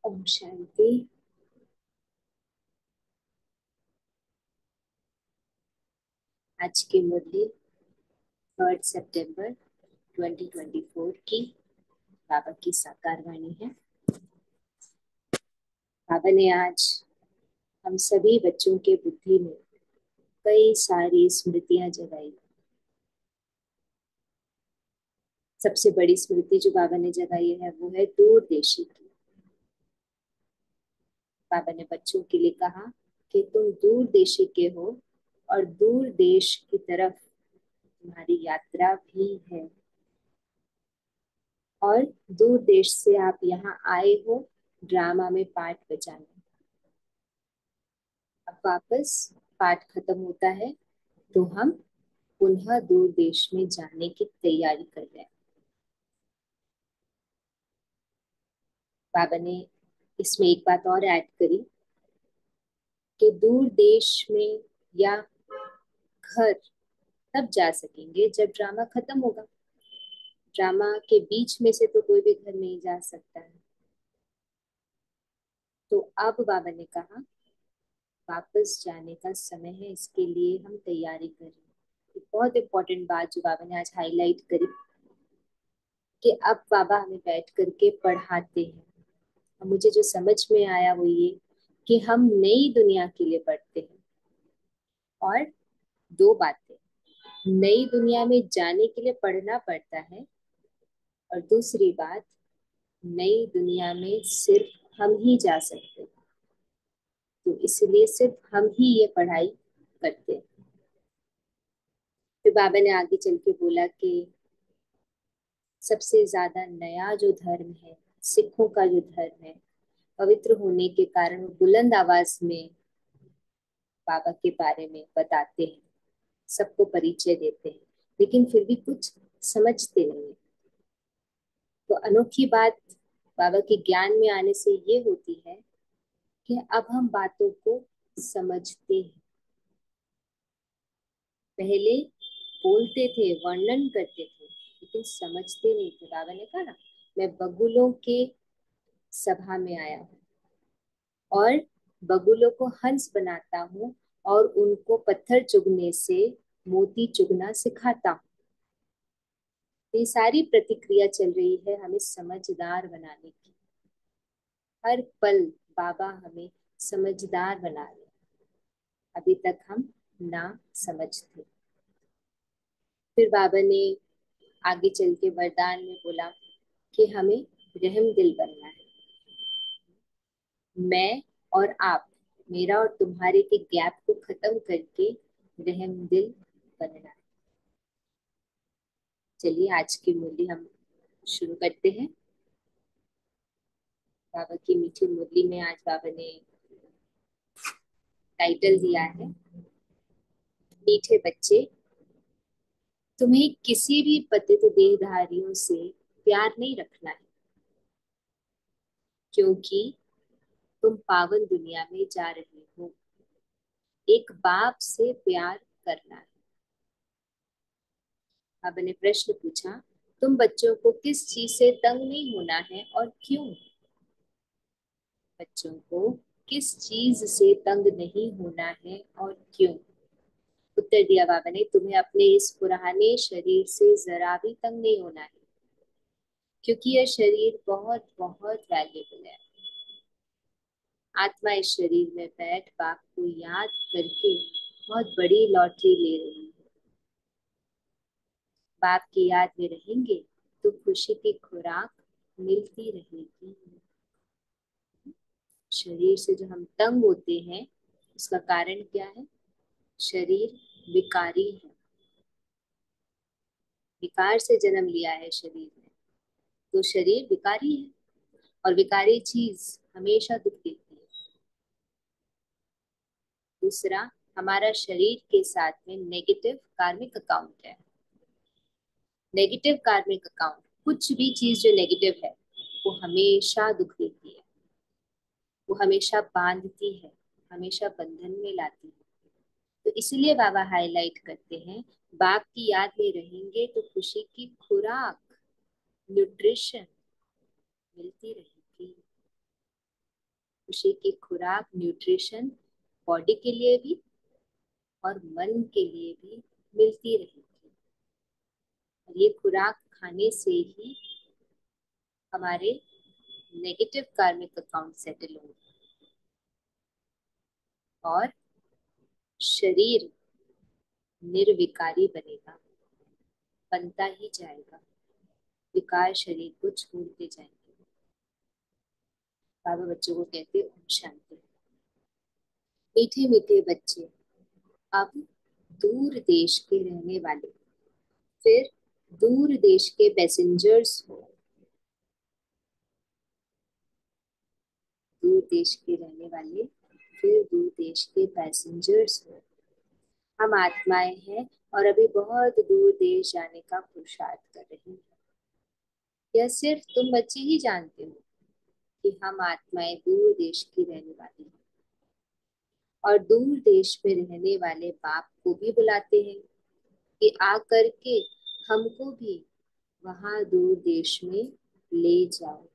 ओम शांति। आज की मुरली 3 सितंबर 2024 की बाबा की साकार वाणी है। बाबा ने आज हम सभी बच्चों के बुद्धि में कई सारी स्मृतियां जगाई। सबसे बड़ी स्मृति जो बाबा ने जगाई है वो है दूरदेशी की। बाबा ने बच्चों के लिए कहा कि तुम दूरदेशी के हो और दूर देश की तरफ तुम्हारी यात्रा भी है, और दूर देश से आप यहाँ आए हो ड्रामा में पार्ट बजाने। अब वापस पाठ खत्म होता है तो हम पुनः दूर देश में जाने की तैयारी कर रहे हैं। बाबा ने इसमें एक बात और ऐड करी कि दूर देश में या घर तब जा सकेंगे जब ड्रामा खत्म होगा। ड्रामा के बीच में से तो कोई भी घर नहीं जा सकता है। तो अब बाबा ने कहा वापस जाने का समय है, इसके लिए हम तैयारी करें। एक बहुत इंपॉर्टेंट बात जो बाबा ने आज हाईलाइट करी कि अब बाबा हमें बैठ करके पढ़ाते हैं। मुझे जो समझ में आया वो ये कि हम नई दुनिया के लिए पढ़ते हैं। और दो बातें, नई दुनिया में जाने के लिए पढ़ना पड़ता है, और दूसरी बात, नई दुनिया में सिर्फ हम ही जा सकते हैं। तो इसलिए सिर्फ हम ही ये पढ़ाई करते हैं। फिर बाबा ने आगे चल के बोला कि सबसे ज्यादा नया जो धर्म है, सिखों का जो धर्म है, पवित्र होने के कारण वो बुलंद आवाज में बाबा के बारे में बताते हैं, सबको परिचय देते हैं, लेकिन फिर भी कुछ समझते नहीं है। तो अनोखी बात बाबा के ज्ञान में आने से ये होती है कि अब हम बातों को समझते हैं। पहले बोलते थे, वर्णन करते थे, लेकिन समझते नहीं थे। बाबा ने कहा ना, मैं बगुलों के सभा में आया हूँ और बगुलों को हंस बनाता हूँ और उनको पत्थर चुगने से मोती चुगना सिखाता हूँ। ये सारी प्रतिक्रिया चल रही है हमें समझदार बनाने की। हर पल बाबा हमें समझदार बना रहे हैं। अभी तक हम ना समझते। फिर बाबा ने आगे चल के वरदान में बोला कि हमें रहम दिल बनना है। मैं और आप, मेरा और तुम्हारे के गैप को खत्म करके रहम दिल बनना है। चलिए आज की मुरली हम शुरू करते हैं। बाबा की मीठी मुरली में आज बाबा ने टाइटल दिया है, मीठे बच्चे, तुम्हें किसी भी पतित देहधारियों से प्यार नहीं रखना है, क्योंकि तुम पावन दुनिया में जा रहे हो। एक बाप से प्यार करना है। बाबा ने प्रश्न पूछा, तुम बच्चों को किस चीज से तंग नहीं होना है और क्यों? बच्चों को किस चीज से तंग नहीं होना है और क्यों? उत्तर दिया बाबा ने, तुम्हें अपने इस पुराने शरीर से जरा भी तंग नहीं होना है, क्योंकि यह शरीर बहुत बहुत वैल्यूबल है। आत्मा इस शरीर में बैठ बाप को याद करके बहुत बड़ी लॉटरी ले रही है। बाप की याद में रहेंगे तो खुशी की खुराक मिलती रहेगी। शरीर से जो हम तंग होते हैं उसका कारण क्या है? शरीर विकारी है, विकार से जन्म लिया है शरीर ने, तो शरीर विकारी है, और विकारी चीज हमेशा दुख देती है। दूसरा, हमारा शरीर के साथ में नेगेटिव कार्मिक अकाउंट है। नेगेटिव कार्मिक अकाउंट, कुछ भी चीज जो नेगेटिव है वो हमेशा दुख देती है, वो हमेशा बांधती है, हमेशा बंधन में लाती है। तो इसीलिए बाबा हाईलाइट करते हैं, बाप की याद में रहेंगे तो खुशी की खुराक, न्यूट्रिशन मिलती रहेगी। खुशी की खुराक, न्यूट्रिशन बॉडी के लिए भी और मन के लिए भी मिलती रहेगी। और ये खुराक खाने से ही हमारे नेगेटिव कार्मिक अकाउंट सेटल होंगे और शरीर निर्विकारी बनेगा, बनता ही जाएगा, विकार शरीर को छोड़ते जाएंगे। बाबा बच्चों को कहते ओम शांति। मीठे मीठे बच्चे, अब दूर देश के रहने वाले, फिर दूर देश के पैसेंजर्स हो, दूर देश के रहने वाले फिर दूर देश के पैसेंजर्स हो। हम आत्माएं हैं और अभी बहुत दूर देश जाने का पुरुषार्थ कर रही हैं। यह सिर्फ तुम बच्चे ही जानते हो कि हम आत्माएं दूर देश की रहने वाली हैं और दूर देश में रहने वाले बाप को भी बुलाते हैं कि आ करके हमको भी वहां दूर देश में ले जाओ।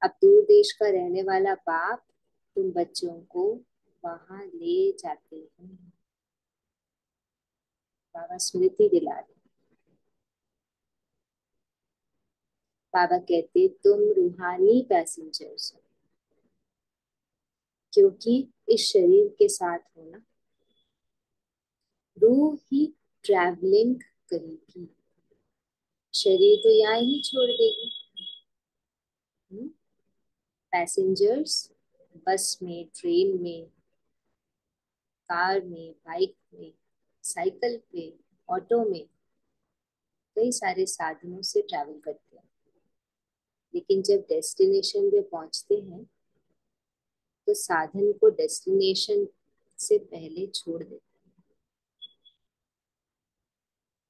अब दूर देश का रहने वाला बाप तुम बच्चों को वहां ले जाते हैं। बाबा स्मृति दिला रहे। बाबा कहते तुम रूहानी पैसेंजर्स हो, क्योंकि इस शरीर के साथ होना, रूह ही ट्रैवलिंग करेगी, शरीर तो यहाँ ही छोड़ देगी। पैसेंजर्स बस में, ट्रेन में, कार में, बाइक में, साइकिल पे, ऑटो में, कई सारे साधनों से ट्रैवल करते हैं, लेकिन जब डेस्टिनेशन पे पहुंचते हैं तो साधन को डेस्टिनेशन से पहले छोड़ देते,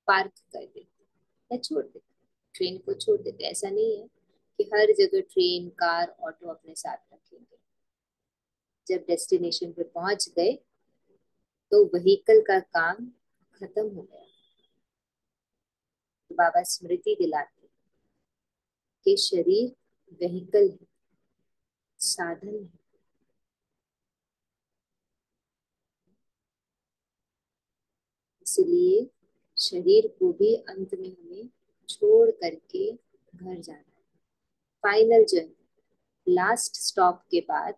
पार्क कर देते या छोड़ देते, ट्रेन को छोड़ देते। ऐसा नहीं है कि हर जगह ट्रेन, कार, ऑटो अपने साथ रखेंगे। जब डेस्टिनेशन पे पहुंच गए तो व्हीकल का काम खत्म हो गया। तो बाबा स्मृति दिलाते कि शरीर व्हीकल है, साधन है। इसलिए शरीर को भी अंत में हमें छोड़ करके घर जाना है। फाइनल जर्नी, लास्ट स्टॉप के बाद,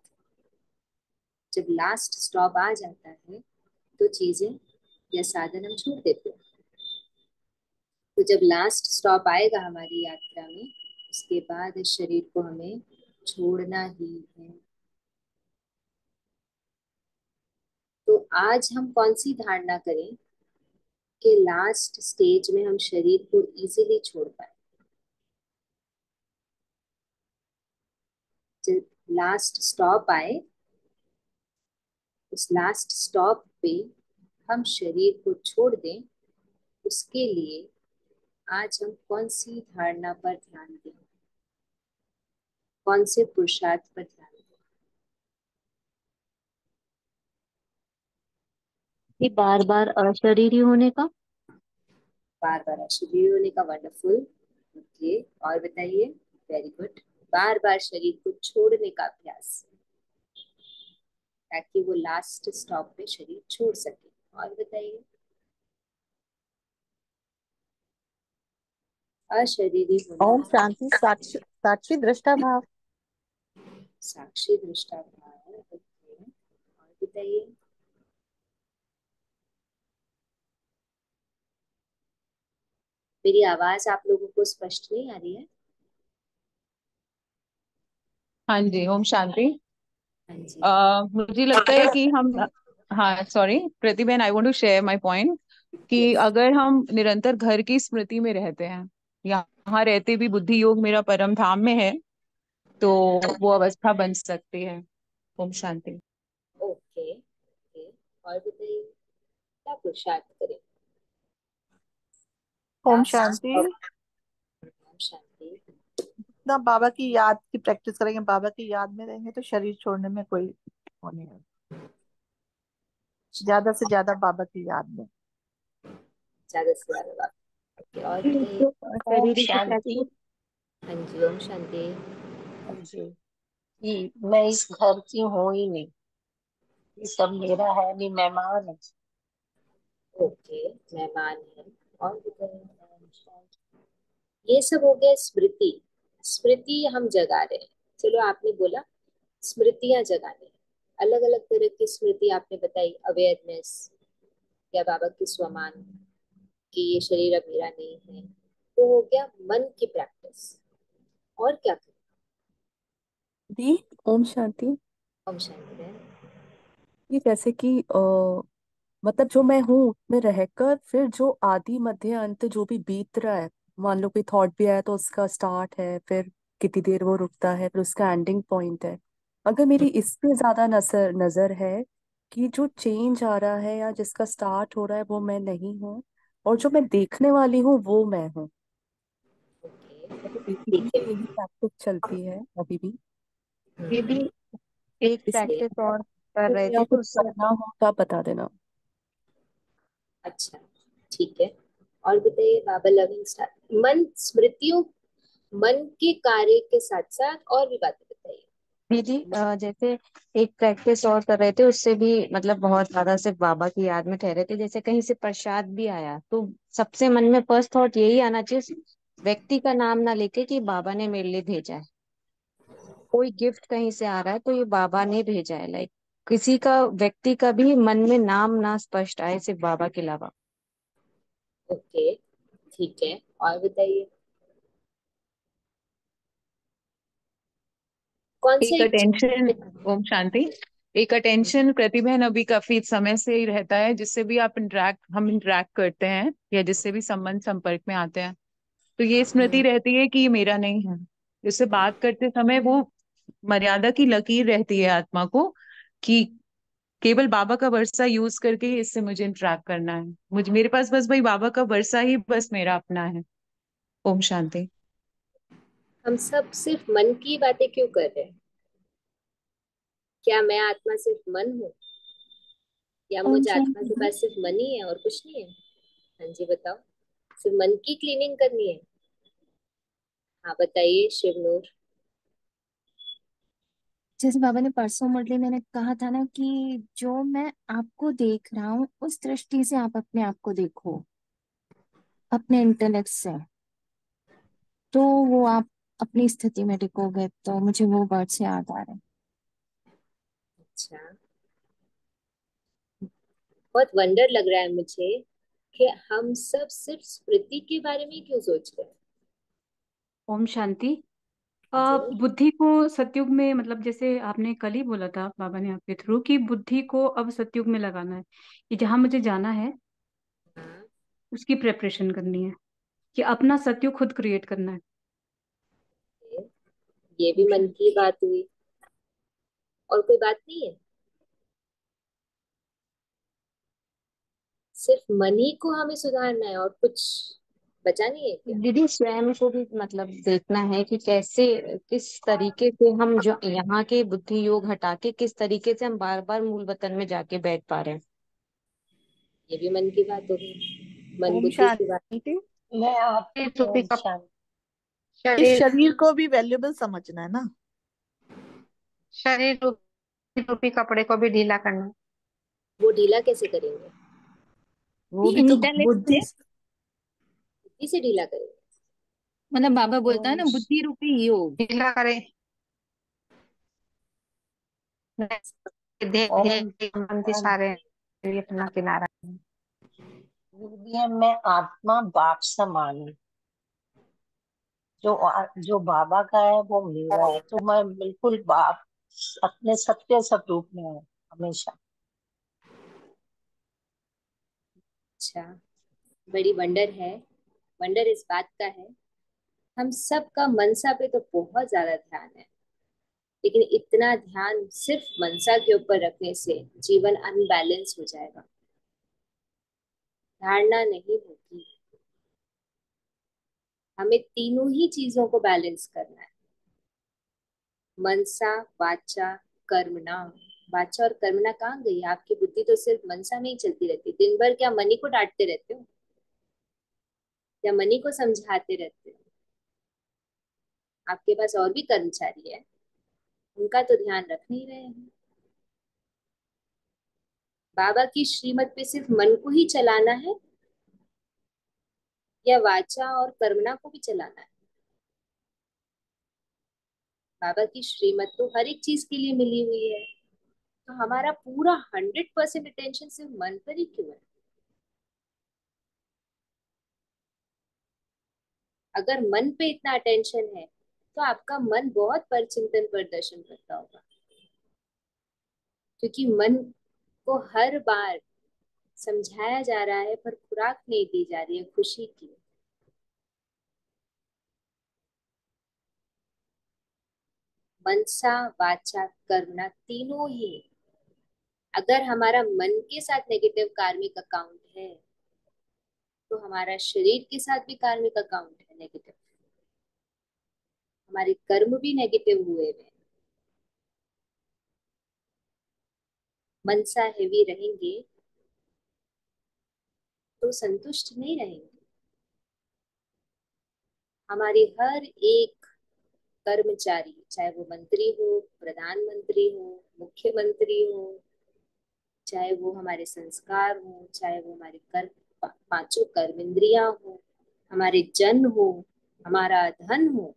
जब लास्ट स्टॉप आ जाता है तो चीजें या साधन हम छोड़ देते हैं। तो जब लास्ट स्टॉप आएगा हमारी यात्रा में, उसके बाद इस शरीर को हमें छोड़ना ही है। तो आज हम कौन सी धारणा करें कि लास्ट स्टेज में हम शरीर को इजीली छोड़ पाए। जब लास्ट स्टॉप आए, उस लास्ट स्टॉप पे हम शरीर को छोड़ दें, उसके लिए आज हम कौन सी धारणा पर ध्यान दें, कौन से पुरुषार्थ पर ध्यान दें। कि बार बार अशरीरी होने का। बार बार शरीर होने का, वंडरफुल। ओके, और बताइए। Very good. बार बार शरीर को छोड़ने का अभ्यास, ताकि वो लास्ट स्टॉप पे शरीर छोड़ सके। और बताइए। अशरीरी ओम होना, शांति। साक्षी साक्षी दृष्टा भाव। साक्षी दृष्टा भाव। ओके, और बताइए। मेरी आवाज आप लोगों को स्पष्ट नहीं आ रही है? हाँ जी, ओम शांति। हाँ जी। मुझे लगता है कि हम, हाँ sorry Pratiben, I want to share my point कि यस। अगर हम निरंतर घर की स्मृति में रहते हैं, यहाँ रहते भी बुद्धि योग मेरा परम धाम में है, तो वो अवस्था बन सकती है। ओम शांति। ओके ओके, और बताइए क्या पुरुषार्थ करें ओम लास्ट शांति। स्टॉप। शांति। ना बाबा की याद की प्रैक्टिस करेंगे, बाबा की याद में रहेंगे तो शरीर छोड़ने में कोई वो नहीं है। ज्यादा से ज्यादा बाबा की याद में। ज्यादा से ज्यादा बात। ओके, और बताइए। ओम अशरीरी की शांति। प्रैक्टिस। हाँ जी, ओम शांति। मुझे कि मैं इस घर की हूँ ही नहीं, ये सब मेरा है नहीं, मेहमान है। ओके, मेहमान है। और बताइए। ये सब हो गया स्मृति। स्मृति हम जगा रहे हैं। चलो, आपने बोला स्मृतियां जगाने, अलग अलग तरह की स्मृति आपने बताई, अवेयरनेस या बाबा की स्वमान कि ये शरीर अब मेरा नहीं है। तो हो गया मन की प्रैक्टिस। और क्या करें? दी। ओम शांति। ओम शांति है। ये जैसे कि मतलब जो मैं हूँ उसमें रहकर फिर जो आदि मध्य अंत जो भी बीत रहा है, मान लो कोई थॉट भी आया तो उसका स्टार्ट है, फिर कितनी देर वो रुकता है, फिर उसका एंडिंग पॉइंट है। अगर मेरी इस पे ज्यादा नजर नजर है कि जो चेंज आ रहा है या जिसका स्टार्ट हो रहा है वो मैं नहीं हूँ, और जो मैं देखने वाली हूँ वो मैं हूँ। ओके, मतलब बेसिकली ठीक है। यही प्रैक्टिस चलती है अभी भी। दीदी, हम्म, एक इसलिए प्रैक्टिस और कर रहे या थे तो कुछ उससे करना हो तो आप बता देना। अच्छा, ठीक है। और बताइए बाबा, लविंग स्टार मन स्मृतियों, मन के कार्य के साथ साथ और भी बातें बताइए। दीदी, जैसे एक प्रैक्टिस और कर रहे थे उससे भी मतलब बहुत ज्यादा सिर्फ बाबा की याद में ठहरे थे। जैसे कहीं से प्रसाद भी आया तो सबसे मन में फर्स्ट थॉट यही आना चाहिए, उस व्यक्ति का नाम ना लेके कि बाबा ने मेरे लिए भेजा है। कोई गिफ्ट कहीं से आ रहा है तो ये बाबा ने भेजा है, लाइक किसी का, व्यक्ति का भी मन में नाम ना स्पष्ट आए सिर्फ बाबा के अलावा। ओके, ठीक है। और बताइए कौन सा एक एक अटेंशन। चीज। ओम शांति। एक अटेंशन प्रतिबहन अभी काफी समय से ही रहता है, जिससे भी हम इंटरेक्ट करते हैं या जिससे भी संबंध संपर्क में आते हैं, तो ये स्मृति रहती है कि ये मेरा नहीं है। जिससे बात करते समय वो मर्यादा की लकीर रहती है आत्मा को कि केवल बाबा का वर्षा यूज करके ही इससे मुझे इंटरेक्ट करना है। मुझे, मेरे पास बस भाई बाबा का वर्षा ही बस मेरा अपना है। ओम शांति। हम सब सिर्फ मन की बातें क्यों कर रहे हैं? क्या मैं आत्मा सिर्फ मन हूँ, या ओम मुझे आत्मा के शांति। पास सिर्फ मन ही है और कुछ नहीं है? हाँ जी, बताओ। सिर्फ मन की क्लीनिंग करनी है? हाँ, बताइए शिवनूर। जैसे बाबा ने परसों मुरली मैंने कहा था ना कि जो मैं आपको देख रहा हूँ उस दृष्टि से आप अपने आप को देखो, अपने इंटेलेक्ट से, तो वो आप अपनी स्थिति में टिकोगे। तो मुझे वो वर्ड से याद आ रहे हैं। अच्छा, बहुत वंडर लग रहा है मुझे कि हम सब सिर्फ स्मृति के बारे में क्यों सोच रहे हैं। ओम शांति। जी। बुद्धि को सतयुग में, मतलब जैसे आपने कल ही बोला था बाबा ने आपके थ्रू कि बुद्धि को अब सतयुग में लगाना है, कि जहां मुझे जाना है हाँ, उसकी प्रेपरेशन करनी है, कि अपना सतयुग खुद क्रिएट करना है। ये भी ओम मन शांति। की बात हुई। और कोई बात नहीं है? सिर्फ मन ही को हमें सुधारना है और कुछ बचा नहीं है क्या? दीदी, स्वयं को भी मतलब देखना है कि कैसे, किस तरीके से हम जो यहाँ के बुद्धि योग हटा के किस तरीके से हम बार बार मूल वतन में जाके बैठ पा रहे हैं। ये भी मन की बात होगी, मन ओम बुद्धि की बात। शांति। मैं आप ये टोपी का इस शरीर, शरीर को भी वैल्यूएबल समझना है ना। शरीर रूपी टोपी कपड़े को भी ढीला करना। वो ढीला कैसे करेंगे? वो भी तो इंटेलेक्ट बुद्धि। से, बुद्धि से ढीला करेंगे? मतलब बाबा बोलता है ओम ना बुद्धि रूपी योग। ढीला करें, देख ओम देख मन के सारे ये अपना किनारा। दीदी, मैं आत्मा बाप समान हूँ। जो बाबा का है वो मेरा है, तो मैं बिल्कुल बाप अपने सत्य स्वरूप में हूँ हमेशा। अच्छा, बड़ी वंडर है। वंडर इस बात का है, हम सब का मनसा पे तो बहुत ज्यादा ध्यान है, लेकिन इतना ध्यान सिर्फ मनसा के ऊपर रखने से जीवन अनबैलेंस हो जाएगा, धारणा नहीं होगी। हमें तीनों ही चीजों को बैलेंस करना है, मनसा, वाचा, कर्मणा। वाचा और कर्मणा कहाँ गई? आपकी बुद्धि तो सिर्फ मनसा में ही चलती रहती। दिन भर क्या मनी को डांटते रहते हो या मनी को समझाते रहते हो? आपके पास और भी कर्मचारी है, उनका तो ध्यान रख नहीं रहे हैं। बाबा की श्रीमत पे सिर्फ मन को ही चलाना है या वाचा और कर्मणा को भी चलाना है? बाबा की श्रीमत तो हर एक चीज के लिए मिली हुई है, तो हमारा पूरा 100% अटेंशन सिर्फ मन पर ही क्यों है? अगर मन पे इतना अटेंशन है तो आपका मन बहुत परचिंतन प्रदर्शन करता होगा, क्योंकि मन को हर बार समझाया जा रहा है पर खुराक नहीं दी जा रही है खुशी की। मनसा वाचा कर्मणा तीनों ही, अगर हमारा मन के साथ नेगेटिव कार्मिक अकाउंट है तो हमारा शरीर के साथ भी कार्मिक अकाउंट है नेगेटिव, हमारे कर्म भी नेगेटिव हुए हुए हैं। मनसा हेवी रहेंगे तो संतुष्ट नहीं रहेंगे। हमारी हर एक कर्मचारी, चाहे वो मंत्री हो, प्रधानमंत्री हो, मुख्यमंत्री हो, चाहे वो हमारे संस्कार हो, चाहे वो हमारे पांचों कर्म इंद्रियां हो, हमारे जन हो, हमारा धन हो,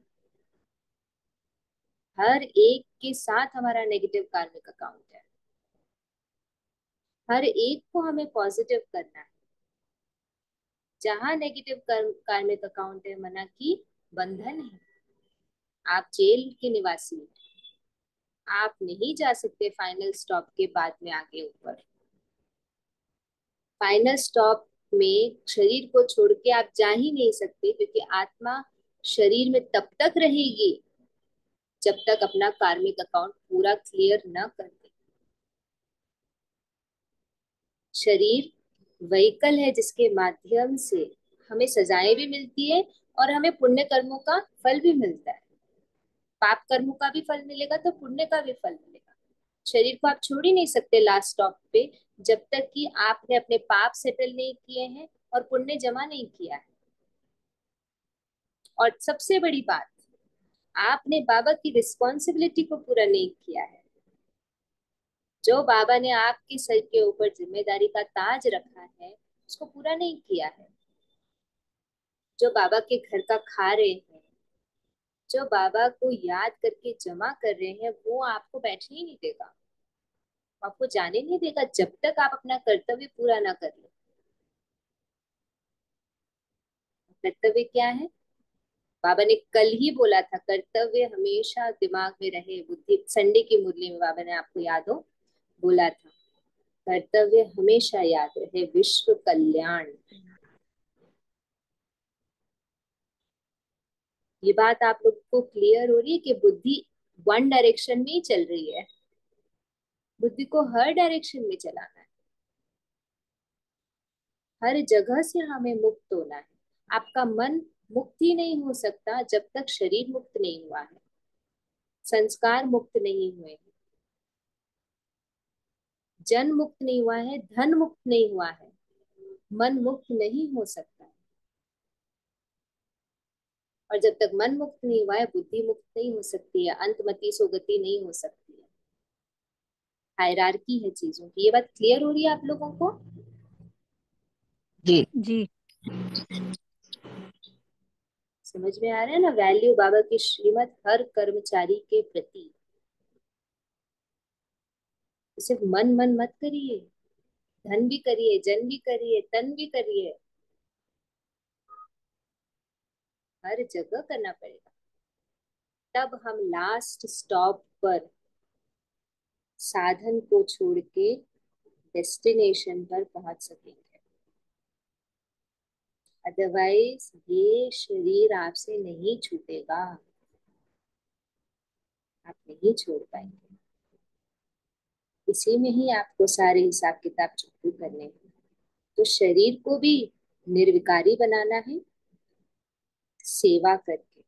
हर एक के साथ हमारा नेगेटिव कार्मिक अकाउंट है। हर एक को हमें पॉजिटिव करना है। जहां नेगेटिव कार्मिक अकाउंट है, मना की बंधन है। आप जेल के निवासी हैं, आप नहीं जा सकते फाइनल स्टॉप के बाद में आगे ऊपर। फाइनल स्टॉप में शरीर को छोड़ के आप जा ही नहीं सकते, क्योंकि आत्मा शरीर में तब तक रहेगी जब तक अपना कार्मिक अकाउंट पूरा क्लियर न कर दे। शरीर व्हीकल है जिसके माध्यम से हमें सजाएं भी मिलती है और हमें पुण्य कर्मों का फल भी मिलता है। पाप कर्मों का भी फल मिलेगा तो पुण्य का भी फल मिलेगा। शरीर को आप छोड़ ही नहीं सकते लास्ट स्टॉप पे, जब तक कि आपने अपने पाप सेटल नहीं किए हैं और पुण्य जमा नहीं किया है। और सबसे बड़ी बात, आपने बाबा की रिस्पॉन्सिबिलिटी को पूरा नहीं किया है। जो बाबा ने आपके सर के ऊपर जिम्मेदारी का ताज रखा है, उसको पूरा नहीं किया है। जो बाबा के घर का खा रहे हैं, जो बाबा को याद करके जमा कर रहे हैं, वो आपको बैठने ही नहीं देगा, आपको जाने नहीं देगा जब तक आप अपना कर्तव्य पूरा ना कर ले। कर्तव्य क्या है? बाबा ने कल ही बोला था, कर्तव्य हमेशा दिमाग में रहे। बुद्धि संडे की मुरली में बाबा ने, आपको याद हो, बोला था कर्तव्य हमेशा याद रहे, विश्व कल्याण। ये बात आप लोग को क्लियर हो रही है कि बुद्धि वन डायरेक्शन में ही चल रही है? बुद्धि को हर डायरेक्शन में चलाना है, हर जगह से हमें मुक्त होना है। आपका मन मुक्त ही नहीं हो सकता जब तक शरीर मुक्त नहीं हुआ है, संस्कार मुक्त नहीं हुए हैं, जन मुक्त नहीं हुआ है, धन मुक्त नहीं हुआ है, मन मुक्त नहीं हो सकता। और जब तक मन मुक्त नहीं हुआ है, बुद्धि मुक्त नहीं हो सकती है, अंतमति सोगति नहीं हो सकती है। हायरार्की है चीजों की। ये बात क्लियर हो रही है आप लोगों को? जी जी। समझ में आ रहा है ना? वैल्यू बाबा की श्रीमत हर कर्मचारी के प्रति। सिर्फ मन मन मत करिए, धन भी करिए, जन भी करिए, तन भी करिए, हर जगह करना पड़ेगा। तब हम लास्ट स्टॉप पर साधन को छोड़ के डेस्टिनेशन पर पहुंच सकेंगे। अदरवाइज ये शरीर आपसे नहीं छूटेगा, आप नहीं छोड़ पाएंगे। इसी में ही आपको सारे हिसाब किताब चुकू करने हैं। तो शरीर को भी निर्विकारी बनाना है, सेवा करके,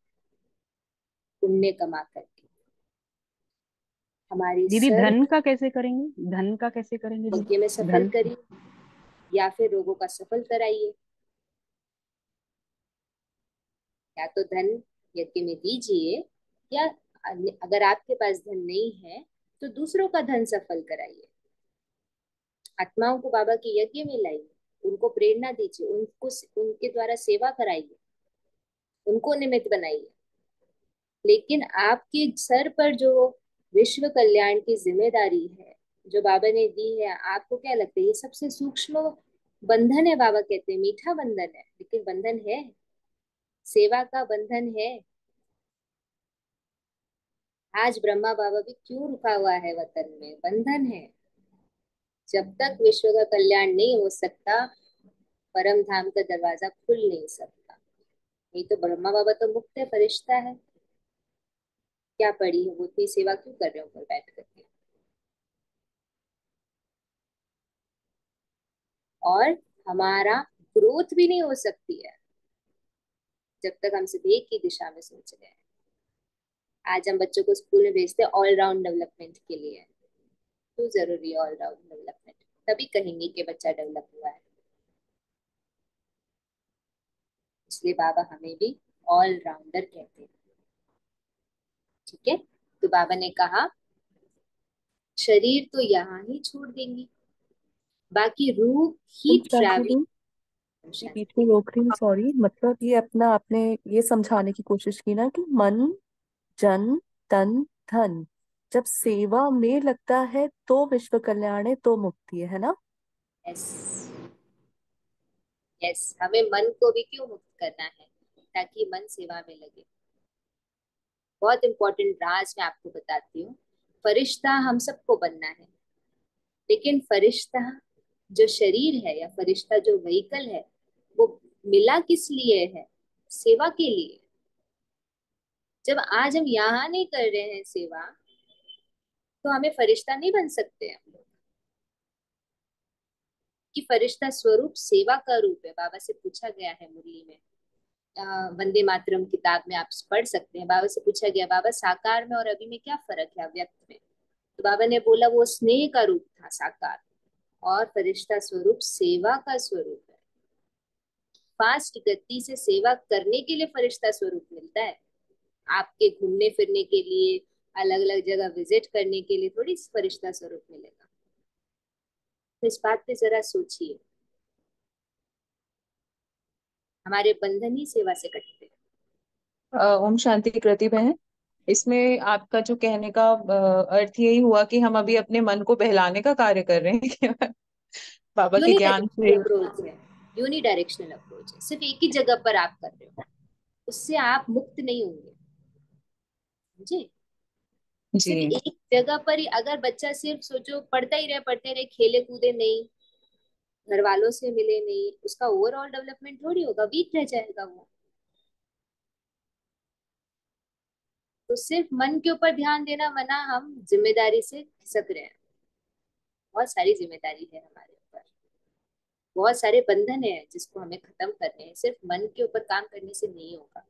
पुण्य कमा करके। हमारी दीदी सर धन का कैसे करेंगे? धन का कैसे करेंगे यज्ञ में दीदी? सफल धन करिए या फिर रोगों का सफल कराइए। या तो धन यज्ञ में दीजिए या अगर आपके पास धन नहीं है तो दूसरों का धन सफल कराइए, आत्माओं को बाबा के यज्ञ में लाइए, उनको प्रेरणा दीजिए, उनको उनके द्वारा सेवा कराइए, उनको निमित्त बनाइए। लेकिन आपके सर पर जो विश्व कल्याण की जिम्मेदारी है जो बाबा ने दी है, आपको क्या लगता है ये सबसे सूक्ष्म बंधन है? बाबा कहते हैं मीठा बंधन है, लेकिन बंधन है, सेवा का बंधन है। आज ब्रह्मा बाबा भी क्यों रुका हुआ है वतन में? बंधन है। जब तक विश्व का कल्याण नहीं हो सकता, परम धाम का दरवाजा खुल नहीं सकता। नहीं तो ब्रह्मा बाबा तो मुक्त है, फरिश्ता है, क्या पड़ी है वो, इतनी सेवा क्यों कर रहे हो ऊपर बैठ करके? और हमारा ग्रोथ भी नहीं हो सकती है जब तक हम सिर्फ एक ही दिशा में सोच रहे हैं। आज हम बच्चों को स्कूल में भेजते हैं ऑल राउंड डेवलपमेंट के लिए। क्यों जरूरी है ऑल राउंड डेवलपमेंट? तभी कहेंगे कि बच्चा डेवलप हुआ है। इसलिए बाबा हमें भी ऑल राउंडर कहते हैं। ठीक है, तो बाबा ने कहा शरीर तो यहाँ ही छोड़ देंगे, बाकी रूह ही तुम शांति ट्रैवल। दी, ये बीच में रोक रही हूँ, सॉरी। मतलब ये अपना आपने ये समझाने की कोशिश की ना कि मन, जन, तन, धन जब सेवा में लगता है तो विश्व कल्याण है, तो मुक्ति है ना? यस, यस, हमें मन को भी क्यों मुक्त करना है? ताकि मन सेवा में लगे। बहुत इंपॉर्टेंट राज मैं आपको बताती हूँ। फरिश्ता हम सबको बनना है, लेकिन फरिश्ता जो शरीर है या फरिश्ता जो व्हीकल है वो मिला किस लिए है? सेवा के लिए। जब आज हम यहाँ नहीं कर रहे हैं सेवा, तो हमें फरिश्ता नहीं बन सकते हम लोग। कि फरिश्ता स्वरूप सेवा का रूप है। बाबा से पूछा गया है मुरली में, वंदे मातरम किताब में आप पढ़ सकते हैं। बाबा से पूछा गया, बाबा साकार में और अभी में क्या फर्क है, अव्यक्त में? तो बाबा ने बोला वो स्नेह का रूप था साकार, और फरिश्ता स्वरूप सेवा का स्वरूप है। फास्ट गति से सेवा करने के लिए फरिश्ता स्वरूप मिलता है। आपके घूमने फिरने के लिए, अलग अलग जगह विजिट करने के लिए थोड़ी फरिश्ता स्वरूप मिलेगा। तो इस बात पे जरा सोचिए, हमारे बंधन ही सेवा से कटते हैं। ओम शांति कृति बहन, इसमें आपका जो कहने का अर्थ यही हुआ कि हम अभी अपने मन को बहलाने का कार्य कर रहे हैं केवल बाबा के ज्ञान यूनिडायरेक्शनल से। अप्रोच है, यूनिडायरेक्शनल अप्रोच है, सिर्फ एक ही जगह पर आप कर रहे हो, उससे आप मुक्त नहीं होंगे। समझे? सिर्फ जी। एक जगह पर ही अगर बच्चा सिर्फ सोचो पढ़ते रहे, खेले कूदे नहीं, घर वालों से मिले नहीं, उसका ओवरऑल डेवलपमेंट थोड़ी होगा, वीक रह जाएगा वो। तो सिर्फ मन के ऊपर ध्यान देना मना, हम जिम्मेदारी से खिसक रहे हैं। बहुत सारी जिम्मेदारी है हमारे ऊपर, बहुत सारे बंधन है जिसको हमें खत्म करने हैं। सिर्फ मन के ऊपर काम करने से नहीं होगा।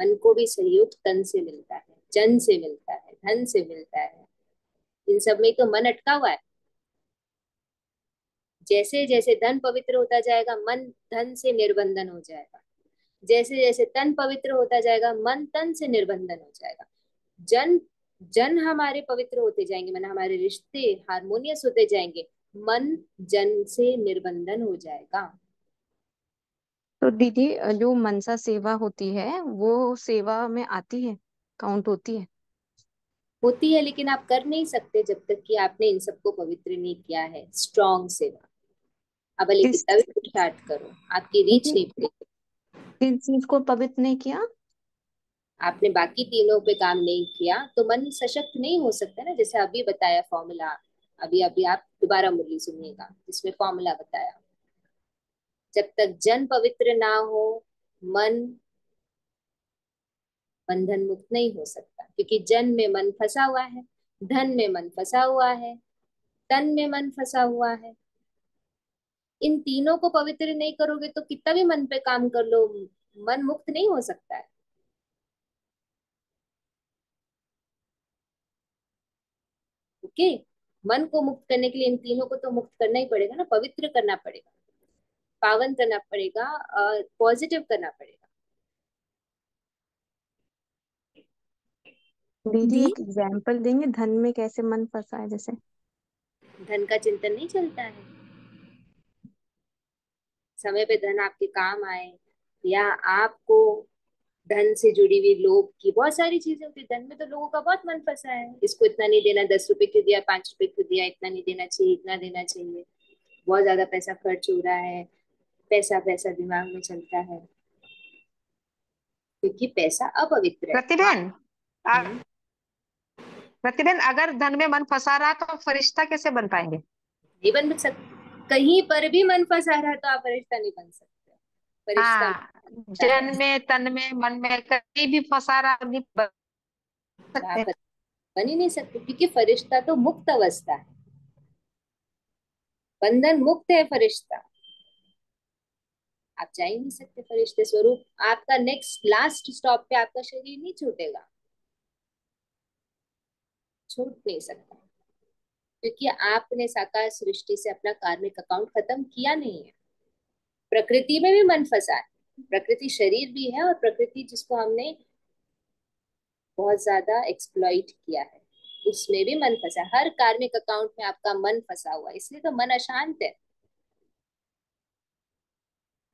मन को भी सहयोग तन से मिलता है, जन से मिलता है, धन से मिलता है। इन सब में तो मन अटका हुआ है। जैसे जैसे धन पवित्र होता जाएगा, मन धन से निर्बंधन हो जाएगा। जैसे जैसे तन पवित्र होता जाएगा, मन तन से निर्बंधन हो जाएगा। जन जन हमारे पवित्र होते जाएंगे, मन हमारे रिश्ते हारमोनियस होते जाएंगे, मन जन से निर्बंधन हो जाएगा। तो दीदी, जो मनसा सेवा होती है वो सेवा में आती है, काउंट होती है? होती है, लेकिन आप कर नहीं सकते जब तक कि आपने इन सबको पवित्र नहीं किया है। स्ट्रॉन्ग सेवा, अब भले किस कितना भी पुरुषार्थ करो, आपकी रीच दीदी, नहीं पड़ेगी। किस चीज को पवित्र नहीं किया? आपने बाकी तीनों पे काम नहीं किया तो मन सशक्त नहीं हो सकता ना। जैसे अभी बताया फॉर्मूला, अभी अभी आप दोबारा मुरली सुनिएगा जिसमें फॉर्मूला बताया। जब तक जन पवित्र ना हो, मन बंधन मुक्त नहीं हो सकता, क्योंकि जन में मन फंसा हुआ है, धन में मन फंसा हुआ है, तन में मन फंसा हुआ है। इन तीनों को पवित्र नहीं करोगे तो कितना भी मन पे काम कर लो, मन मुक्त नहीं हो सकता है। ओके, मन को मुक्त करने के लिए इन तीनों को तो मुक्त करना ही पड़ेगा ना, पवित्र करना पड़ेगा, पावन करना पड़ेगा, पॉजिटिव करना पड़ेगा। दीदी दी एक एग्जाम्पल देंगे धन में कैसे मन फंसा है जैसे? धन का चिंतन नहीं चलता है, समय पे धन आपके काम आए, या आपको धन से जुड़ी हुई लोभ की बहुत सारी चीजें होती है। धन में तो लोगों का बहुत मन फंसा है, इसको इतना नहीं देना, 10 रुपए क्यों दिया, 5 रुपए क्यों दिया, इतना नहीं देना चाहिए, इतना देना चाहिए, बहुत ज्यादा पैसा खर्च हो रहा है, पैसा पैसा दिमाग में चलता है, क्योंकि पैसा अपवित्र है। प्रतिबेन हम्म, प्रतिबेन अगर धन में मन फंसा रहा तो फरिश्ता कैसे बन पाएंगे? नहीं बन सकते, कहीं पर भी मन फंसा रहा तो आप फरिश्ता नहीं बन सकते, फरिश्ता हाँ, बनता है, जन में तन में मन में कहीं भी फंसा रहा तो नहीं बन तो आप सकते। बन ही नहीं सकते, क्योंकि फरिश्ता तो मुक्त अवस्था है, बंधन मुक्त है फरिश्ता, आप जा ही नहीं सकते फरिश्ते स्वरूप। आपका नेक्स्ट लास्ट स्टॉप पे आपका शरीर नहीं छूटेगा, छूट नहीं सकता, क्योंकि आपने साकार सृष्टि से अपना कार्मिक अकाउंट खत्म किया नहीं है। प्रकृति में भी मन फंसा है, प्रकृति शरीर भी है, और प्रकृति जिसको हमने बहुत ज्यादा एक्सप्लॉइट किया है, उसमें भी मन फंसा है। हर कार्मिक अकाउंट में आपका मन फंसा हुआ है, इसलिए तो मन अशांत है।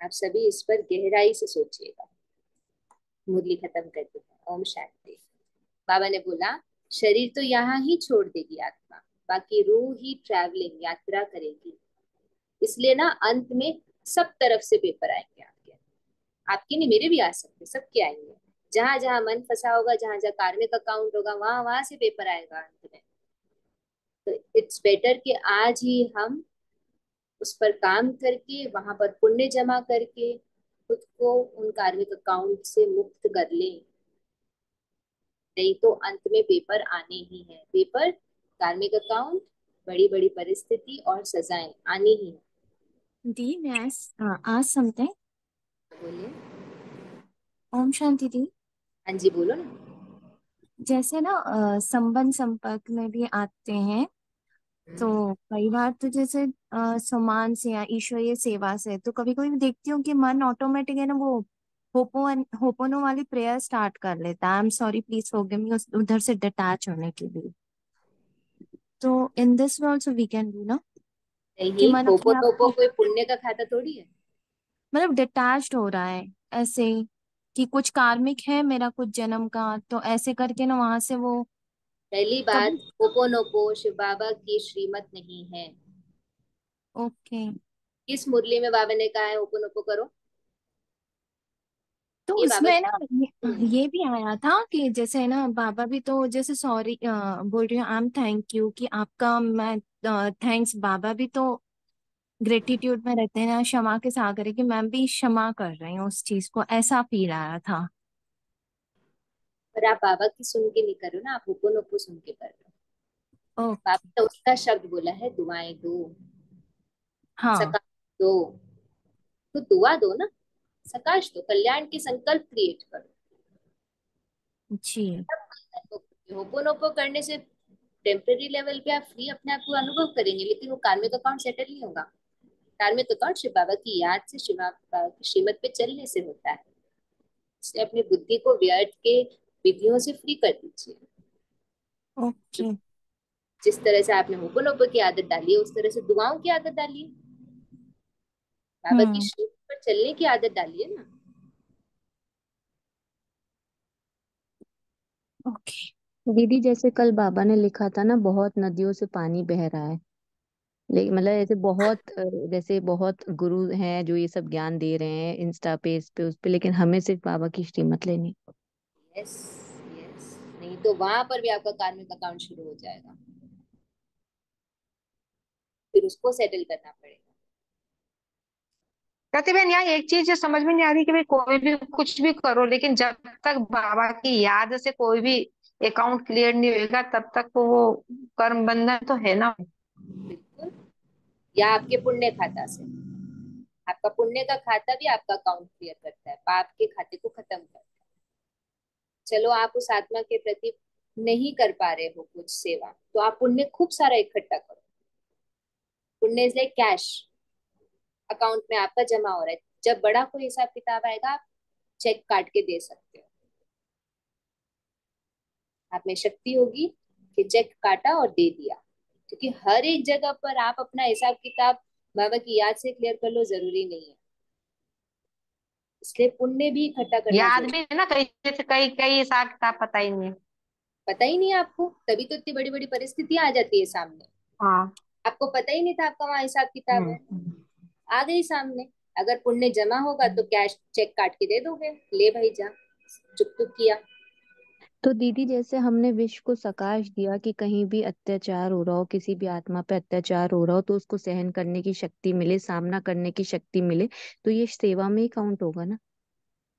आप सभी इस पर गहराई से सोचिएगा। मुरली खत्म करते हैं। ओम शांति। बाबा ने बोला, शरीर तो यहाँ ही छोड़ देगी आत्मा, बाकी रूह ही ट्रैवलिंग यात्रा करेगी। इसलिए ना अंत में सब तरफ से पेपर आएंगे आपके, आपके नहीं, मेरे भी आ सकते, सबके आएंगे। जहां जहां मन फंसा होगा, जहां जहां कार्मिक अकाउंट होगा, वहां वहां से पेपर आएगा अंत में। तो इट्स बेटर कि आज ही हम उस पर काम करके, वहां पर पुण्य जमा करके खुद को उन कार्मिक अकाउंट से मुक्त कर लें, नहीं तो अंत में पेपर आने ही है। पेपर, कार्मिक अकाउंट, बड़ी बड़ी परिस्थिति और सजाएं आनी ही है। दी मैं आज समथिंग। बोलिए। ओम शांति दी। हाँ जी, बोलो ना। जैसे ना संबंध संपर्क में भी आते हैं, तो कई बार तो जैसे सम्मान से या ईश्वरीय सेवा से, तो कभी कभी देखती हूँ कि मन ऑटोमेटिक है ना वो होपोनो वाली प्रेयर स्टार्ट कर लेता है, I am sorry please forgive me, उधर से डिटैच होने के लिए। तो in this way also we can do ना, कि नहीं, मन पोपो अपने आप टोपो को कोई पुण्य का खाता थोड़ी है। मतलब डिटैच्ड हो रहा है ऐसे, कि कुछ कार्मिक है मेरा कुछ जन्म का, तो ऐसे करके ना वहां से वो पहली बात, कभी। पोपोनोपो शिव बाबा की श्रीमत नहीं है। ओके। किस मुरली में बाबा ने कहा है ओपोनोपो करो? तो ये बाबा उसमें ना नहीं है। ये भी आया था कि जैसे ना बाबा भी तो जैसे सॉरी बोल रही हूँ, आई एम थैंक यू कि आपका मैं थैंक्स, बाबा भी तो ग्रेटिट्यूड में रहते हैं ना, क्षमा के सागर है, कि मैं भी क्षमा कर रही हूँ उस चीज को, ऐसा फील आया था। पर आप बाबा की सुन के नहीं कर रहे हो ना, आप ओपोनोपो सुन के कर रहे हो। ओके। बाबा ने उसका शब्द बोला है, दुआएं दो, हाँ। सकाश दो, तो दुआ दो ना, सकाश दो, कल्याण के संकल्प क्रिएट करो। जी। होपोनोपो करने से टेम्पररी लेवल पे आप फ्री अपने आप को अनुभव करेंगे, लेकिन वो कार्मिक अकाउंट सेटल नहीं होगा। कार्मिक अकाउंट शिव बाबा की याद से, शिव बाबा की श्रीमत पे चलने से होता है। इसलिए अपनी बुद्धि को व्यर्थ के विधियों से फ्री कर दीजिए। जो ओके। जिस तरह से आपने होपोनोपो की आदत डाली है, उस तरह से दुआओं की आदत डालिए, बाबा की हम्म। श्रीमत पर चलने की आदत डालिए ना। ओके। दीदी जैसे कल बाबा ने लिखा था ना, बहुत नदियों से पानी बह रहा है, लेकिन मतलब ऐसे बहुत जैसे बहुत गुरु हैं जो ये सब ज्ञान दे रहे हैं इंस्टा पे, इस पे उस पे, लेकिन हमें सिर्फ बाबा की श्रीमत लेनी। यस, यस, नहीं तो वहां पर भी आपका कार्मिक अकाउंट शुरू हो जाएगा, फिर उसको सेटल करना पड़ेगा। प्रतिबेन यहाँ एक चीज जो समझ में नहीं आ रही कि भाई कोई भी कुछ भी करो, लेकिन जब तक बाबा की याद से कोई भी अकाउंट क्लियर नहीं होगा तब तक तो वो कर्म बंधन तो है ना। बिल्कुल। या आपके पुण्य खाता से, आपका पुण्य का खाता भी आपका अकाउंट क्लियर करता है, पाप के खाते को खत्म करता है। चलो आप उस आत्मा के प्रति नहीं कर पा रहे हो कुछ सेवा, तो आप पुण्य खूब सारा इकट्ठा करो। पुण्य इज लाइक कैश, अकाउंट में आपका जमा हो रहा है। जब बड़ा कोई हिसाब किताब आएगा, आप चेक काट के दे सकते हो। आप में शक्ति होगी कि चेक काटा और दे दिया, क्योंकि हर एक जगह पर आप अपना हिसाब किताब बाबा की याद से क्लियर कर लो, जरूरी नहीं है। इसलिए पुण्य भी इकट्ठा करना याद जरूरी। भी है ना, कई जैसे कई कई हिसाब किताब पता ही नहीं है। पता ही नहीं है आपको, तभी तो इतनी बड़ी बड़ी परिस्थितियां आ जाती है सामने। हाँ। आपको पता ही नहीं था आपका वहां हिसाब किताब है, हम्म। आ गई सामने। अगर पुण्य जमा होगा तो कैश चेक काट के दे दोगे, ले भाई जा, चुप चुप किया। तो दीदी जैसे हमने विश्व को सकाश दिया कि कहीं भी अत्याचार हो रहा हो, किसी भी आत्मा पे अत्याचार हो रहा हो तो उसको सहन करने की शक्ति मिले, सामना करने की शक्ति मिले, तो ये सेवा में ही काउंट होगा ना?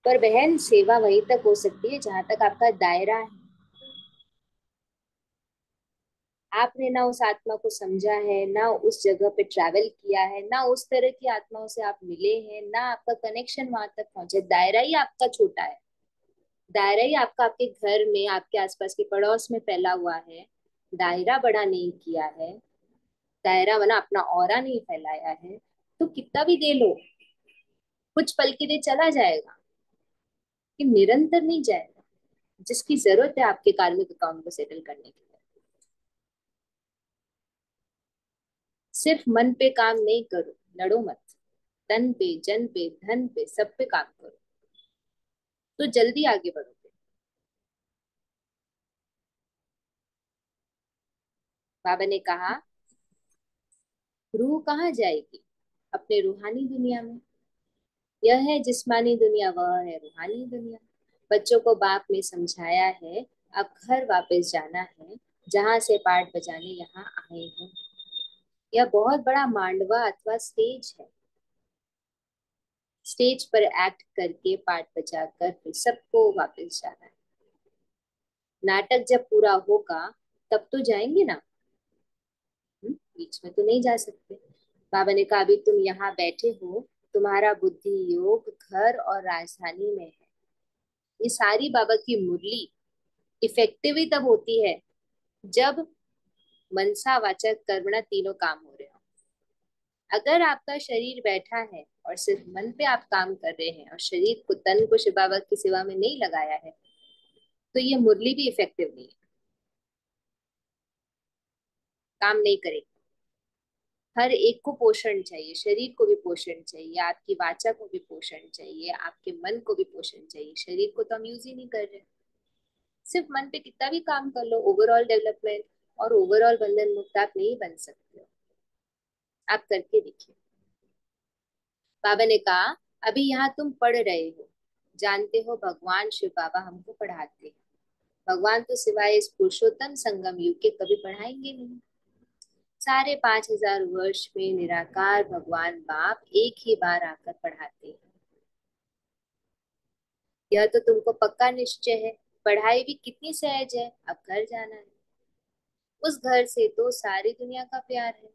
पर बहन, सेवा वहीं तक हो सकती है जहां तक आपका दायरा है। आपने ना उस आत्मा को समझा है, ना उस जगह पे ट्रैवल किया है, ना उस तरह की आत्माओं से आप मिले हैं, ना आपका कनेक्शन वहां तक पहुंचे। दायरा ही आपका छोटा है। दायरा ही आपका आपके घर में, आपके आसपास के पड़ोस में फैला हुआ है। दायरा बड़ा नहीं किया है, दायरा बना अपना ऑरा नहीं फैलाया है, तो कितना भी दे लो, कुछ पल के लिए चला जाएगा, कि निरंतर नहीं जाएगा। जिसकी जरूरत है आपके कार्मिक अकाउंट को सेटल करने के लिए, सिर्फ मन पे काम नहीं करो, लड़ो मत। तन पे, जन पे, धन पे, सब पे काम करो, तो जल्दी आगे बढ़ोगे। बाबा ने कहा, रूह कहाँ जाएगी? अपने रूहानी दुनिया में। यह है जिस्मानी दुनिया, वह है रूहानी दुनिया। बच्चों को बाप ने समझाया है, अब घर वापस जाना है, जहां से पाठ बजाने यहाँ आए हैं। यह बहुत बड़ा मांडवा अथवा स्टेज है। स्टेज पर एक्ट करके, पाठ बजाकर फिर सबको वापस जाना है। नाटक जब पूरा होगा तब तो जाएंगे ना, बीच में तो नहीं जा सकते। बाबा ने कहा, अभी तुम यहाँ बैठे हो, तुम्हारा बुद्धि योग घर और राजधानी में है। ये सारी बाबा की मुरली इफेक्टिव ही तब होती है जब मनसा वाचक कर्मणा तीनों काम हो रहे हो। अगर आपका शरीर बैठा है और सिर्फ मन पे आप काम कर रहे हैं और शरीर को, तन को शिव बाबा की सेवा में नहीं लगाया है, तो ये मुरली भी इफेक्टिव नहीं है, काम नहीं करेगी। हर एक को पोषण चाहिए, शरीर को भी पोषण चाहिए, आपकी वाचा को भी पोषण चाहिए, आपके मन को भी पोषण चाहिए। शरीर को तो हम यूज ही नहीं कर रहे। सिर्फ मन पे कितना भी काम कर लो, ओवरऑल डेवलपमेंट और ओवरऑल बंधन मुक्त आप नहीं बन सकते हो। आप करके देखिए। बाबा ने कहा, अभी यहाँ तुम पढ़ रहे हो, जानते हो भगवान शिव बाबा हमको पढ़ाते हैं। भगवान तो सिवाय इस पुरुषोत्तम संगम युग के कभी पढ़ाएंगे नहीं। साढ़े 5,000 वर्ष में निराकार भगवान बाप एक ही बार आकर पढ़ाते हैं। यह तो तुमको पक्का निश्चय है। पढ़ाई भी कितनी सहज है, अब घर जाना है। उस घर से तो सारी दुनिया का प्यार है।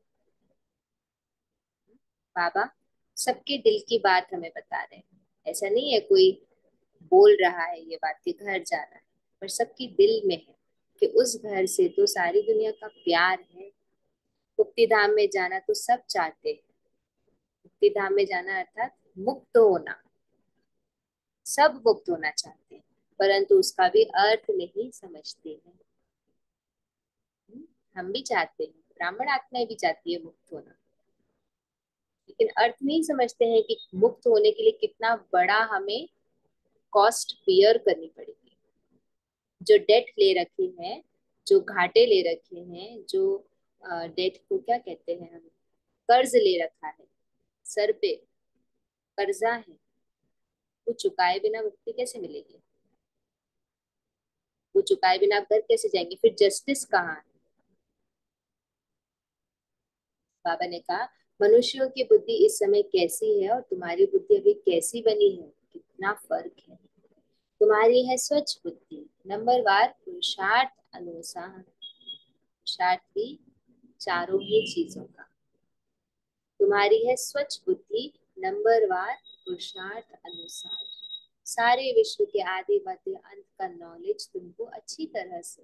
बाबा सबके दिल की बात हमें बता रहे हैं। ऐसा नहीं है कोई बोल रहा है ये बात कि घर जाना है, पर सबकी दिल में है कि उस घर से तो सारी दुनिया का प्यार है। मुक्ति धाम में जाना तो सब चाहते हैं। मुक्ति धाम में जाना अर्थात मुक्त होना, सब मुक्त होना चाहते हैं, परंतु उसका भी अर्थ नहीं समझते हैं। हम भी चाहते हैं, ब्राह्मण आत्माएं भी चाहती है मुक्त होना, लेकिन अर्थ नहीं समझते हैं कि मुक्त होने के लिए कितना बड़ा हमें कॉस्ट बियर करनी पड़ेगी। जो डेट ले रखे हैं, जो घाटे ले रखे हैं, जो डेट को क्या कहते हैं हम, कर्ज ले रखा है, सर पे कर्जा है, वो चुकाए बिना मुक्ति कैसे मिलेगी? वो चुकाए बिना आप घर कैसे जाएंगे? फिर जस्टिस कहाँ है? बाबा ने कहा, मनुष्यों की बुद्धि इस समय कैसी है और तुम्हारी बुद्धि अभी कैसी बनी है, कितना फर्क है। तुम्हारी है स्वच्छ बुद्धि, नंबरवार पुरुषार्थ अनुसार। पुरुषार्थ भी चारों ही चीजों का। तुम्हारी है स्वच्छ बुद्धि, नंबरवार पुरुषार्थ अनुसार। सारे विश्व के आदि मध्य अंत का नॉलेज तुमको अच्छी तरह से।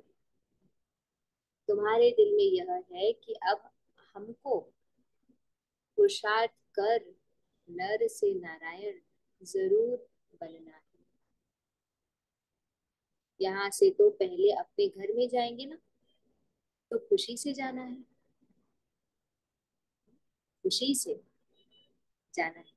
तुम्हारे दिल में यह है कि अब हमको पुरुषार्थ कर नर से नारायण जरूर बनना है। यहाँ से तो पहले अपने घर में जाएंगे ना, तो खुशी से जाना है, खुशी से जाना है।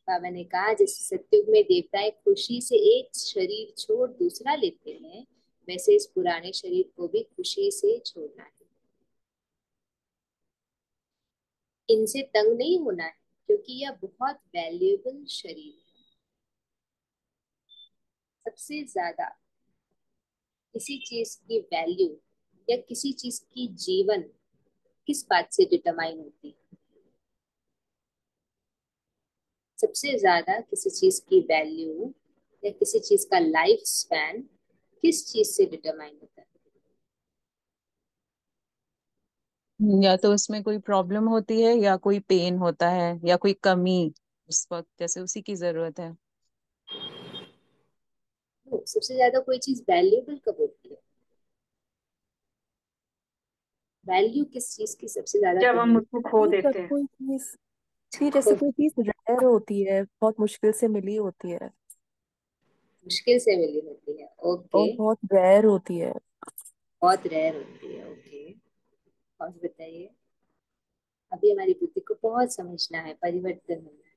बाबा ने कहा जैसे सतयुग में देवताएं खुशी से एक शरीर छोड़ दूसरा लेते हैं, वैसे इस पुराने शरीर को भी खुशी से छोड़ना है। इनसे तंग नहीं होना है, क्योंकि यह बहुत वैल्यूएबल शरीर है। सबसे ज्यादा किसी चीज की वैल्यू या किसी चीज की जीवन किस बात से डिटरमाइन होती है? सबसे ज्यादा किसी चीज की वैल्यू या किसी चीज का लाइफ स्पैन किस चीज से डिटरमाइन होता है? या तो उसमें कोई प्रॉब्लम होती है या कोई पेन होता है या कोई कमी उस वक्त, जैसे उसी की जरूरत है। तो सबसे ज्यादा कोई चीज वैल्यूएबल कब होती है? वैल्यू किस चीज की सबसे ज्यादा जब तब हम होती उसको खो ये जब देते हैं। कोई चीज जी, है? जैसे कोई चीज रेयर होती है, बहुत मुश्किल से मिली होती है मुश्किल से मिली होती है, ओके। और बहुत रेयर होती है। बहुत रेयर होती है, ओके। और बताइए, अभी हमारी बुद्धि को बहुत समझना है, परिवर्तन होना है।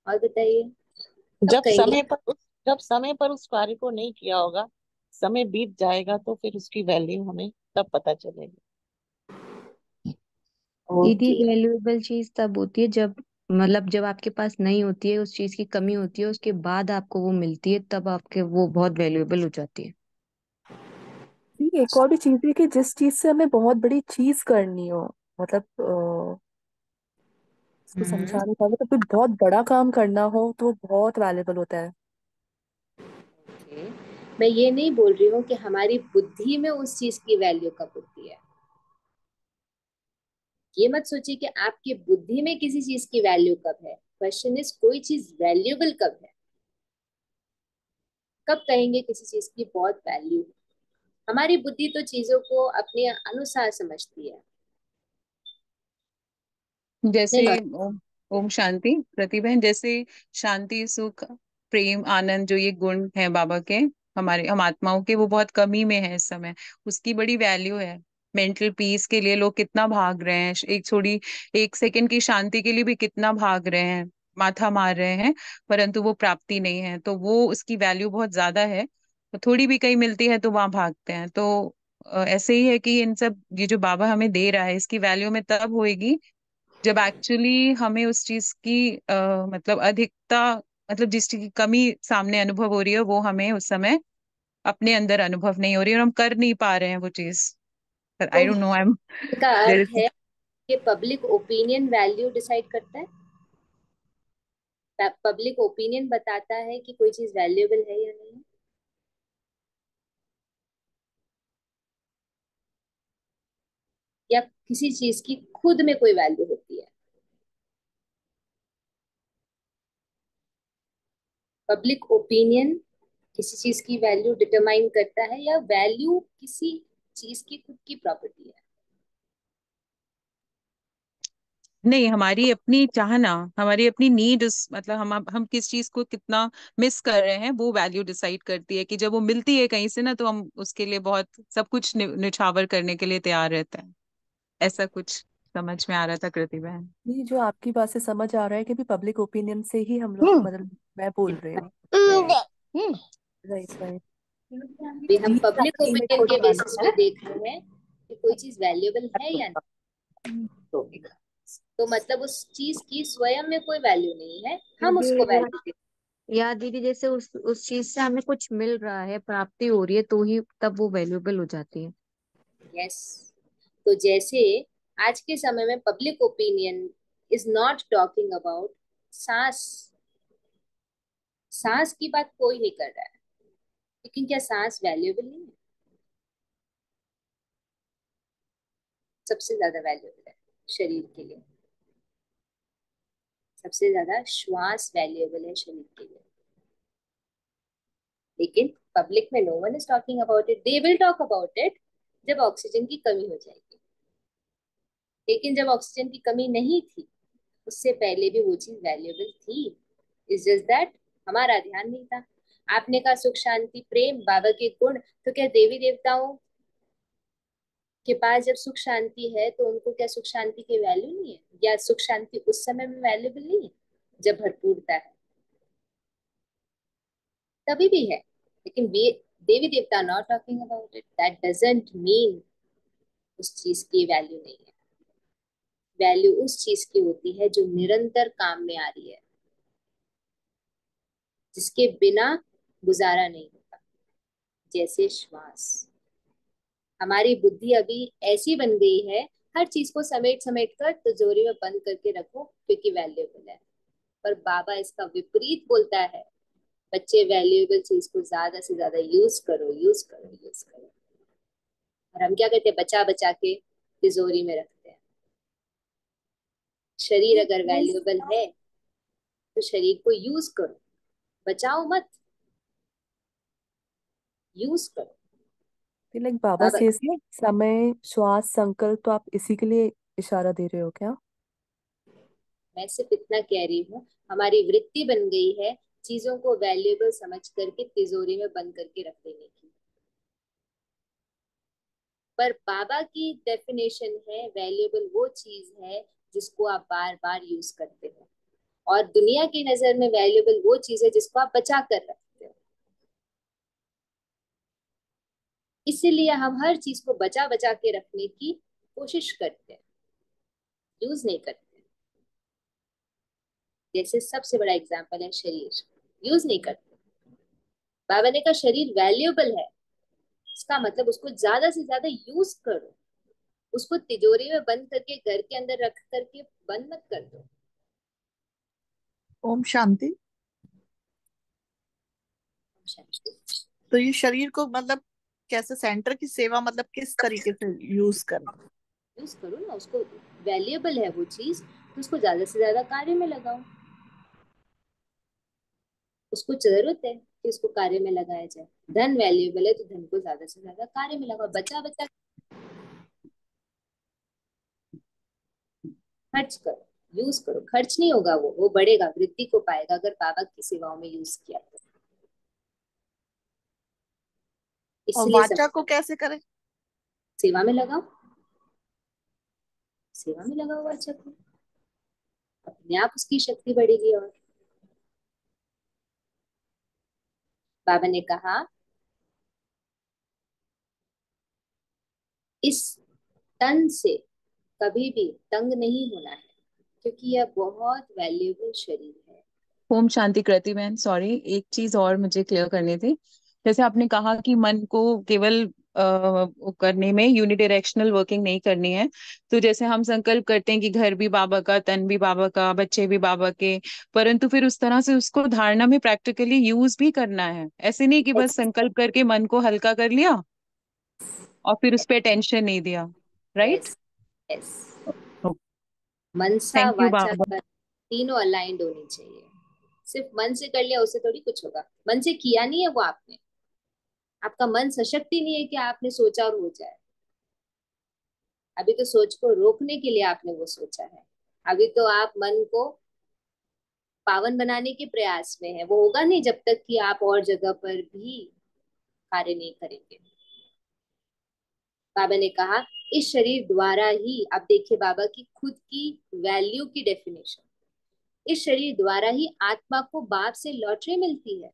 और बताइए, अब जब कहेंगे समय पर उस जब समय पर उस कार्य को नहीं किया होगा, समय बीत जाएगा तो फिर उसकी वैल्यू हमें तब पता चलेगी। दीदी, ओके। वैल्यूएबल चीज तब होती है जब, मतलब जब आपके पास नहीं होती है, उस चीज की कमी होती है, उसके बाद आपको वो मिलती है, तब आपके वो बहुत वैल्यूएबल हो जाती है। ठीक है, एक और भी चीज है कि जिस चीज से हमें बहुत बड़ी चीज करनी हो, मतलब इसको हम्म। समझाने का मतलब कोई बहुत बड़ा काम करना हो तो वो बहुत वैल्यूबल होता है। ओके, मैं ये नहीं बोल रही हूँ कि हमारी बुद्धि में उस चीज की वैल्यू कब होती है। ये मत सोचिए कि आपकी बुद्धि में किसी चीज की वैल्यू कब है। क्वेश्चन इज कोई चीज वैल्यूएबल कब है? कब कहेंगे किसी चीज की बहुत वैल्यू? हमारी बुद्धि तो चीजों को अपने अनुसार समझती है, अपने जैसे लॉजिक। ओम शांति प्रतिबहन, जैसे शांति, सुख, प्रेम, आनंद, जो ये गुण है बाबा के, हमारे हम आत्माओं के, वो बहुत कमी में है इस समय। उसकी बड़ी वैल्यू है। मेंटल पीस के लिए लोग कितना भाग रहे हैं, एक थोड़ी, एक सेकंड की शांति के लिए भी कितना भाग रहे हैं, माथा मार रहे हैं, परंतु वो प्राप्ति नहीं है। तो वो उसकी वैल्यू बहुत ज्यादा है। तो थोड़ी भी कहीं मिलती है तो वहां भागते हैं। तो ऐसे ही है कि इन सब, ये जो बाबा हमें दे रहा है, इसकी वैल्यू में तब होएगी जब एक्चुअली हमें उस चीज की मतलब अधिकता, मतलब जिस चीज की कमी सामने अनुभव हो रही है, वो हमें उस समय अपने अंदर अनुभव नहीं हो रही है और हम कर नहीं पा रहे हैं वो चीज। पर तो I don't know, I am इसका देयर अर्थ इज। है कि पब्लिक ओपिनियन वैल्यू डिसाइड करता है। पब्लिक ओपिनियन बताता है कि कोई चीज वैल्यूएबल है या नहीं, या किसी चीज की खुद में कोई वैल्यू होती है। पब्लिक ओपिनियन किसी चीज की वैल्यू डिटरमाइन करता है, या वैल्यू किसी चीज की खुद की प्रॉपर्टी है? नहीं, हमारी अपनी चाहना, हमारी अपनी नीड, उस मतलब हम किस चीज को कितना मिस कर रहे हैं, वो वैल्यू डिसाइड करती है। कि जब वो मिलती है कहीं से ना, तो हम उसके लिए बहुत सब कुछ निछावर करने के लिए तैयार रहते हैं। ऐसा कुछ समझ में आ रहा था कृति बहन। ये जो आपकी बात से समझ आ रहा है कि भी पब्लिक ओपिनियन से ही हम लोग, मतलब मैं बोल रही हूँ। Right, right. भी हम जी, पब्लिक शांति में ओपिनियन कोई के बात बेसिस पे देख रहे हैं कि कोई चीज वैल्यूएबल है या नहीं। तो मतलब उस चीज की स्वयं में कोई वैल्यू नहीं है, हम दीदी, उसको वैल्यू देते या दीदी, जैसे उस चीज से हमें कुछ मिल रहा है, प्राप्ति हो रही है, तो ही तब वो वैल्यूएबल हो जाती है। हैं। यस। तो जैसे आज के समय में public opinion is not talking about सांस। सांस की बात कोई नहीं कर रहा है, लेकिन क्या सांस वैल्यूएबल नहीं है? सबसे ज्यादा वैल्यूएबल है शरीर के लिए। सबसे ज्यादा श्वास वैल्यूएबल है शरीर के लिए। लेकिन पब्लिक में no one is talking about it. They will talk about it जब ऑक्सीजन की कमी हो जाएगी। लेकिन जब ऑक्सीजन की कमी नहीं थी, उससे पहले भी वो चीज वैल्यूएबल थी। इट्स जस्ट दैट हमारा ध्यान नहीं था। आपने कहा सुख शांति प्रेम बाबा के गुण, तो क्या देवी देवताओं के पास जब सुख शांति है तो उनको क्या सुख शांति की वैल्यू नहीं है, या सुख शांति उस समय में वैल्यूबल नहीं है जब भरपूरता है? तभी भी है, लेकिन देवी देवता not talking about it, that doesn't mean उस चीज की वैल्यू नहीं है। वैल्यू उस चीज की होती है जो निरंतर काम में आ रही है, जिसके बिना गुजारा नहीं होता। जैसे श्वास, हमारी बुद्धि अभी ऐसी बन गई है, हर चीज को समेट समेट कर तिजोरी में बंद करके रखो क्योंकि वैल्यूएबल है। पर बाबा इसका विपरीत बोलता है, बच्चे वैल्यूएबल चीज को ज्यादा से ज्यादा यूज करो, यूज करो, यूज करो। और हम क्या करते हैं, बचा बचा के तिजोरी में रखते हैं। शरीर अगर वैल्यूएबल है तो शरीर को यूज करो, बचाओ मत, यूज करो। लाइक बाबा बाबा, से समय श्वास संकल्प, तो आप इसी के लिए इशारा दे रहे हो क्या? मैं सिर्फ इतना कह रही हूँ, हमारी वृत्ति बन गई है चीजों को वैल्यूएबल समझ करके तिजोरी में बंद करके रख देने की। पर बाबा की डेफिनेशन है, वैल्यूएबल वो चीज है जिसको आप बार बार यूज करते हो, और दुनिया की नजर में वैल्यूएबल वो चीज है जिसको आप बचा कर रखते हो। इसीलिए हम हर चीज को बचा बचा के रखने की कोशिश करते हैं, यूज नहीं करते। जैसे सबसे बड़ा एग्जाम्पल है शरीर, यूज नहीं करते। बाबा ने कहा शरीर वैल्यूएबल है, इसका मतलब उसको ज्यादा से ज्यादा यूज करो, उसको तिजोरी में बंद करके घर के अंदर रख करके बंद मत कर दो। ओम शांति। तो ये शरीर को मतलब कैसे सेंटर की सेवा, मतलब किस तरीके से यूज करना? यूज करो ना उसको, वैल्यूएबल है वो चीज तो उसको ज्यादा से ज्यादा कार्य में लगाओ। उसको जरूरत है कि उसको कार्य में लगाया जाए। धन वैल्यूएबल है तो धन को ज्यादा से ज्यादा कार्य में लगाओ, बचा बचा खर्च करो, यूज करो। खर्च नहीं होगा, वो बढ़ेगा, वृद्धि को पाएगा अगर बाबा की सेवाओं में यूज किया तो। और इसलिए वाचा को कैसे करें? सेवा में लगाओ, सेवा में लगाओ वाचा को, अपने आप उसकी शक्ति बढ़ेगी। और बाबा ने कहा इस तन से कभी भी तंग नहीं होना है, क्योंकि यह बहुत वैल्यूएबल शरीर है। ओम शांति कृति बहन, सॉरी, एक चीज और मुझे क्लियर करनी थी। जैसे आपने कहा कि मन को केवल करने में यूनिडायरेक्शनल वर्किंग नहीं करनी है, तो जैसे हम संकल्प करते हैं कि घर भी बाबा का, तन भी बाबा का, बच्चे भी बाबा के, परंतु फिर उस तरह से उसको धारणा में प्रैक्टिकली यूज भी करना है। ऐसे नहीं कि बस संकल्प करके मन को हल्का कर लिया और फिर उस पर टेंशन नहीं दिया, right? Yes, yes. Mansa thank you वाचा बाबा। कर्म तीनों अलाइंड होनी चाहिए। सिर्फ मन से कर लिया उससे थोड़ी कुछ होगा, मन से किया नहीं है वो आपने, आपका मन सशक्त ही नहीं है कि आपने सोचा और हो जाए। अभी तो सोच को रोकने के लिए आपने वो सोचा है, अभी तो आप मन को पावन बनाने के प्रयास में है। वो होगा नहीं जब तक कि आप और जगह पर भी कार्य नहीं करेंगे। बाबा ने कहा इस शरीर द्वारा ही, आप देखिए बाबा की खुद की वैल्यू की डेफिनेशन, इस शरीर द्वारा ही आत्मा को बाप से लॉटरी मिलती है।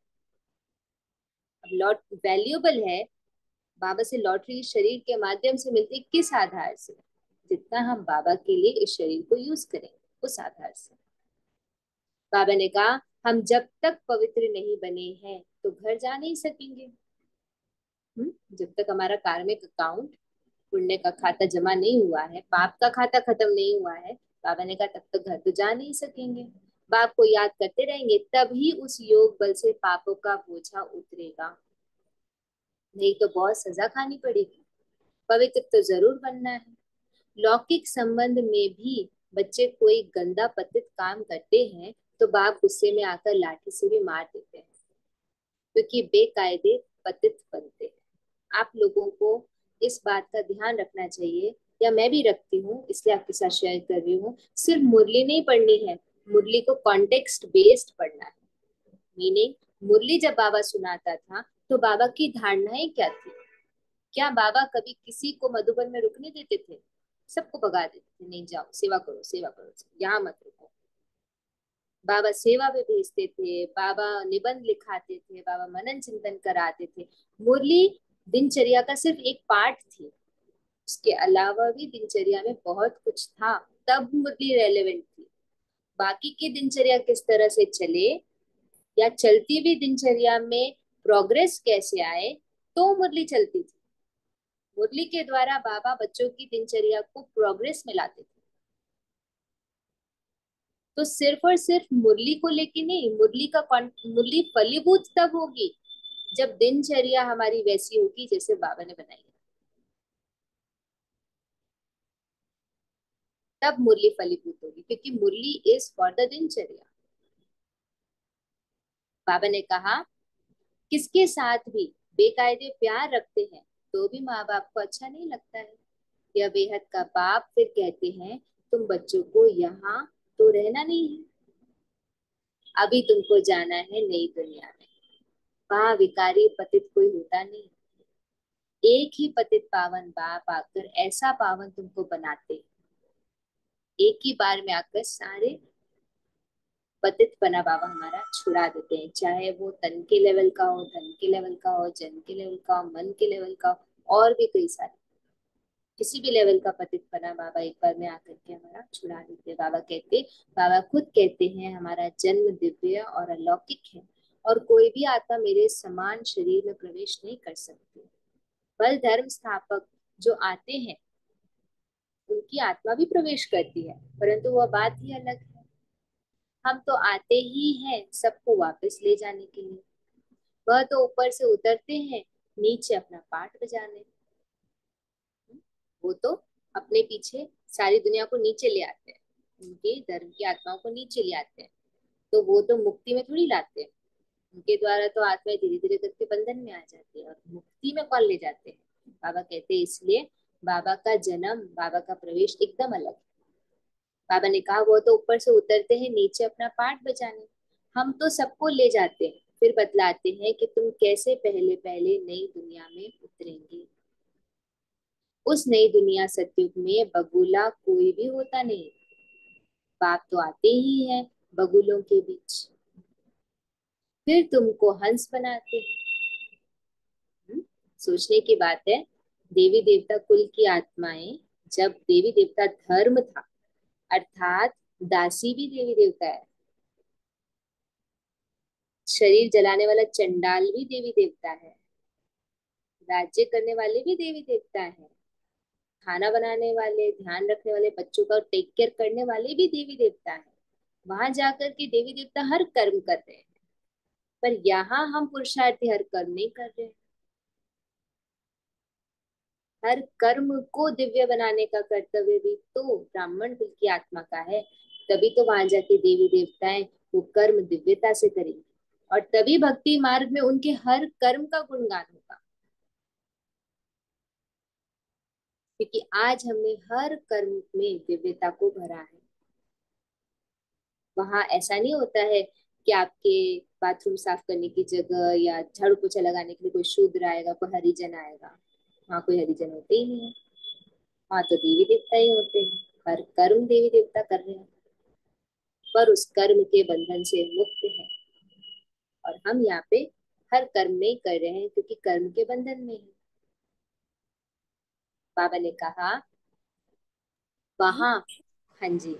अब लॉट वैल्यूएबल है, बाबा से लॉटरी इस शरीर के माध्यम से मिलती है। किस आधार से? जितना हम बाबा के लिए इस शरीर को यूज करेंगे उस आधार से। बाबा ने कहा हम जब तक पवित्र नहीं बने हैं तो घर जा नहीं सकेंगे। जब तक हमारा कार्मिक अकाउंट, पुण्य का खाता जमा नहीं हुआ है, पाप का खाता खत्म नहीं हुआ है, बाबा ने कहा तब तक घर तो जा नहीं सकेंगे। बाप को याद करते रहेंगे तभी उस योग बल से पापों का बोझा उतरेगा, नहीं तो बहुत सजा खानी पड़ेगी। पवित्र तो जरूर बनना है। लौकिक संबंध में भी बच्चे कोई गंदा पतित काम करते हैं तो बाप गुस्से में आकर लाठी से भी मार देते हैं, क्योंकि बेकायदे पतित बनते हैं। आप लोगों को इस बात का ध्यान रखना चाहिए, या मैं भी रखती हूँ इसलिए आपके साथ शेयर कर रही हूँ। सिर्फ मुरली नहीं पढ़नी है, मुरली को कॉन्टेक्स्ट बेस्ड पढ़ना है। मीनिंग मुरली जब बाबा सुनाता था तो बाबा की धारणाएं क्या थी? क्या बाबा कभी किसी को मधुबन में रुकने देते थे? सबको भगा देते थे, नहीं जाओ, सेवा करो, सेवा करो, यहाँ मत रुको। बाबा सेवा में भेजते थे, बाबा निबंध लिखाते थे, बाबा मनन चिंतन कराते थे। मुरली दिनचर्या का सिर्फ एक पार्ट थी, उसके अलावा भी दिनचर्या में बहुत कुछ था, तब मुरली रेलेवेंट थी। बाकी की दिनचर्या किस तरह से चले या चलती हुई दिनचर्या में प्रोग्रेस कैसे आए, तो मुरली चलती थी। मुरली के द्वारा बाबा बच्चों की दिनचर्या को प्रोग्रेस में लाते थे। तो सिर्फ और सिर्फ मुरली को लेके नहीं, मुरली फलीभूत तब होगी जब दिनचर्या हमारी वैसी होगी जैसे बाबा ने बनाई है, तब मुरली फलीभूत होगी, क्योंकि मुरली इज फॉर द दिनचर्या। बाबा ने कहा किसके साथ भी बेकायदे प्यार रखते हैं तो भी माँ बाप को अच्छा नहीं लगता है। यह बेहद का बाप फिर कहते हैं तुम बच्चों को यहाँ तो रहना नहीं है, अभी तुमको जाना है नई दुनिया में। वहां विकारी पतित कोई होता नहीं, एक ही पतित पावन बाप आकर ऐसा पावन तुमको बनाते, एक ही बार में आकर सारे पतित बना बाबा हमारा छुड़ा देते हैं, चाहे वो तन के लेवल का हो, धन के लेवल का हो, जन के लेवल का हो, मन के लेवल का हो, और भी कई सारे, किसी भी लेवल का पतित बना बाबा एक बार में आकर के हमारा छुड़ा देते हैं। बाबा खुद कहते हैं हमारा जन्म दिव्य और अलौकिक है और कोई भी आत्मा मेरे समान शरीर में प्रवेश नहीं कर सकती। बल धर्म स्थापक जो आते हैं उनकी आत्मा भी प्रवेश करती है, परंतु वह बात ही अलग है। हम तो आते ही हैं सबको वापस ले जाने के लिए, वह तो ऊपर से उतरते हैं नीचे अपना पाठ बजाने। वो तो अपने पीछे सारी दुनिया को नीचे ले आते हैं, उनके धर्म की आत्माओं को नीचे ले आते हैं, तो वो तो मुक्ति में थोड़ी लाते हैं। उनके द्वारा तो आत्माएं धीरे धीरे करके बंधन में आ जाती है और मुक्ति में कौन ले जाते हैं? बाबा कहते हैं। इसलिए बाबा का जन्म, बाबा का प्रवेश एकदम अलग है। बाबा ने कहा वो तो ऊपर से उतरते हैं नीचे अपना पाठ बजाने, हम तो सबको ले जाते हैं, फिर बतलाते हैं कि तुम कैसे पहले पहले नई दुनिया में उतरेंगे। उस नई दुनिया सतयुग में बगुला कोई भी होता नहीं, बाप तो आते ही हैं बगुलों के बीच, फिर तुमको हंस बनाते हैं। सोचने की बात है, देवी देवता कुल की आत्माएं, जब देवी देवता धर्म था, अर्थात दासी भी देवी देवता है, शरीर जलाने वाला चंडाल भी देवी देवता है, राज्य करने वाले भी देवी देवता है, खाना बनाने वाले, ध्यान रखने वाले, बच्चों का टेक केयर करने वाले भी देवी देवता है। वहां जाकर के देवी देवता हर कर्म कर रहे हैं, पर यहाँ हम पुरुषार्थी हर कर्म नहीं कर रहे हैं। हर कर्म को दिव्य बनाने का कर्तव्य भी तो ब्राह्मण कुल की आत्मा का है, तभी तो वहां जाके देवी देवताएं वो कर्म दिव्यता से करेंगे और तभी भक्ति मार्ग में उनके हर कर्म का गुणगान होगा। क्योंकि आज हमने हर कर्म में दिव्यता को भरा है। वहां ऐसा नहीं होता है कि आपके बाथरूम साफ करने की जगह या झाड़ू पोछा लगाने के लिए कोई शूद्र आएगा, कोई हरिजन आएगा। वहां कोई हरिजन होते ही नहीं है, वहां तो देवी देवता ही होते हैं, हर कर्म देवी देवता कर रहे हैं, पर उस कर्म के बंधन से मुक्त है। और हम यहाँ पे हर कर्म नहीं कर रहे हैं क्योंकि कर्म के बंधन में है। बाबा ने कहा वहां, हाँ जी,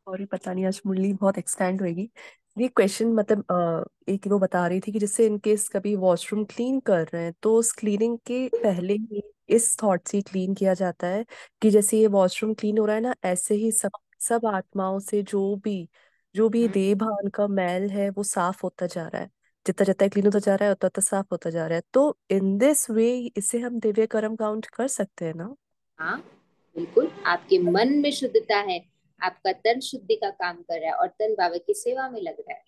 और ये पता नहीं आज मुरली बहुत एक्सटेंड होगी। ये क्वेश्चन मतलब एक वो बता रही थी कि जैसे इन केस कभी वॉशरूम क्लीन कर रहे हैं तो उस क्लीनिंग के पहले ही इस थॉट से क्लीन किया जाता है कि जैसे ये वॉशरूम क्लीन हो रहा है ना, ऐसे ही सब सब आत्माओं से जो भी देह भान का मैल है वो साफ होता जा रहा है। जितना जितना क्लीन होता जा रहा है उतना उतना साफ होता जा रहा है। तो इन दिस वे इसे हम दिव्य कर्म काउंट कर सकते हैं ना? हाँ बिल्कुल, आपके मन में शुद्धता है, आपका तन शुद्धि का काम कर रहा है और तन बाबा की सेवा में लग रहा है।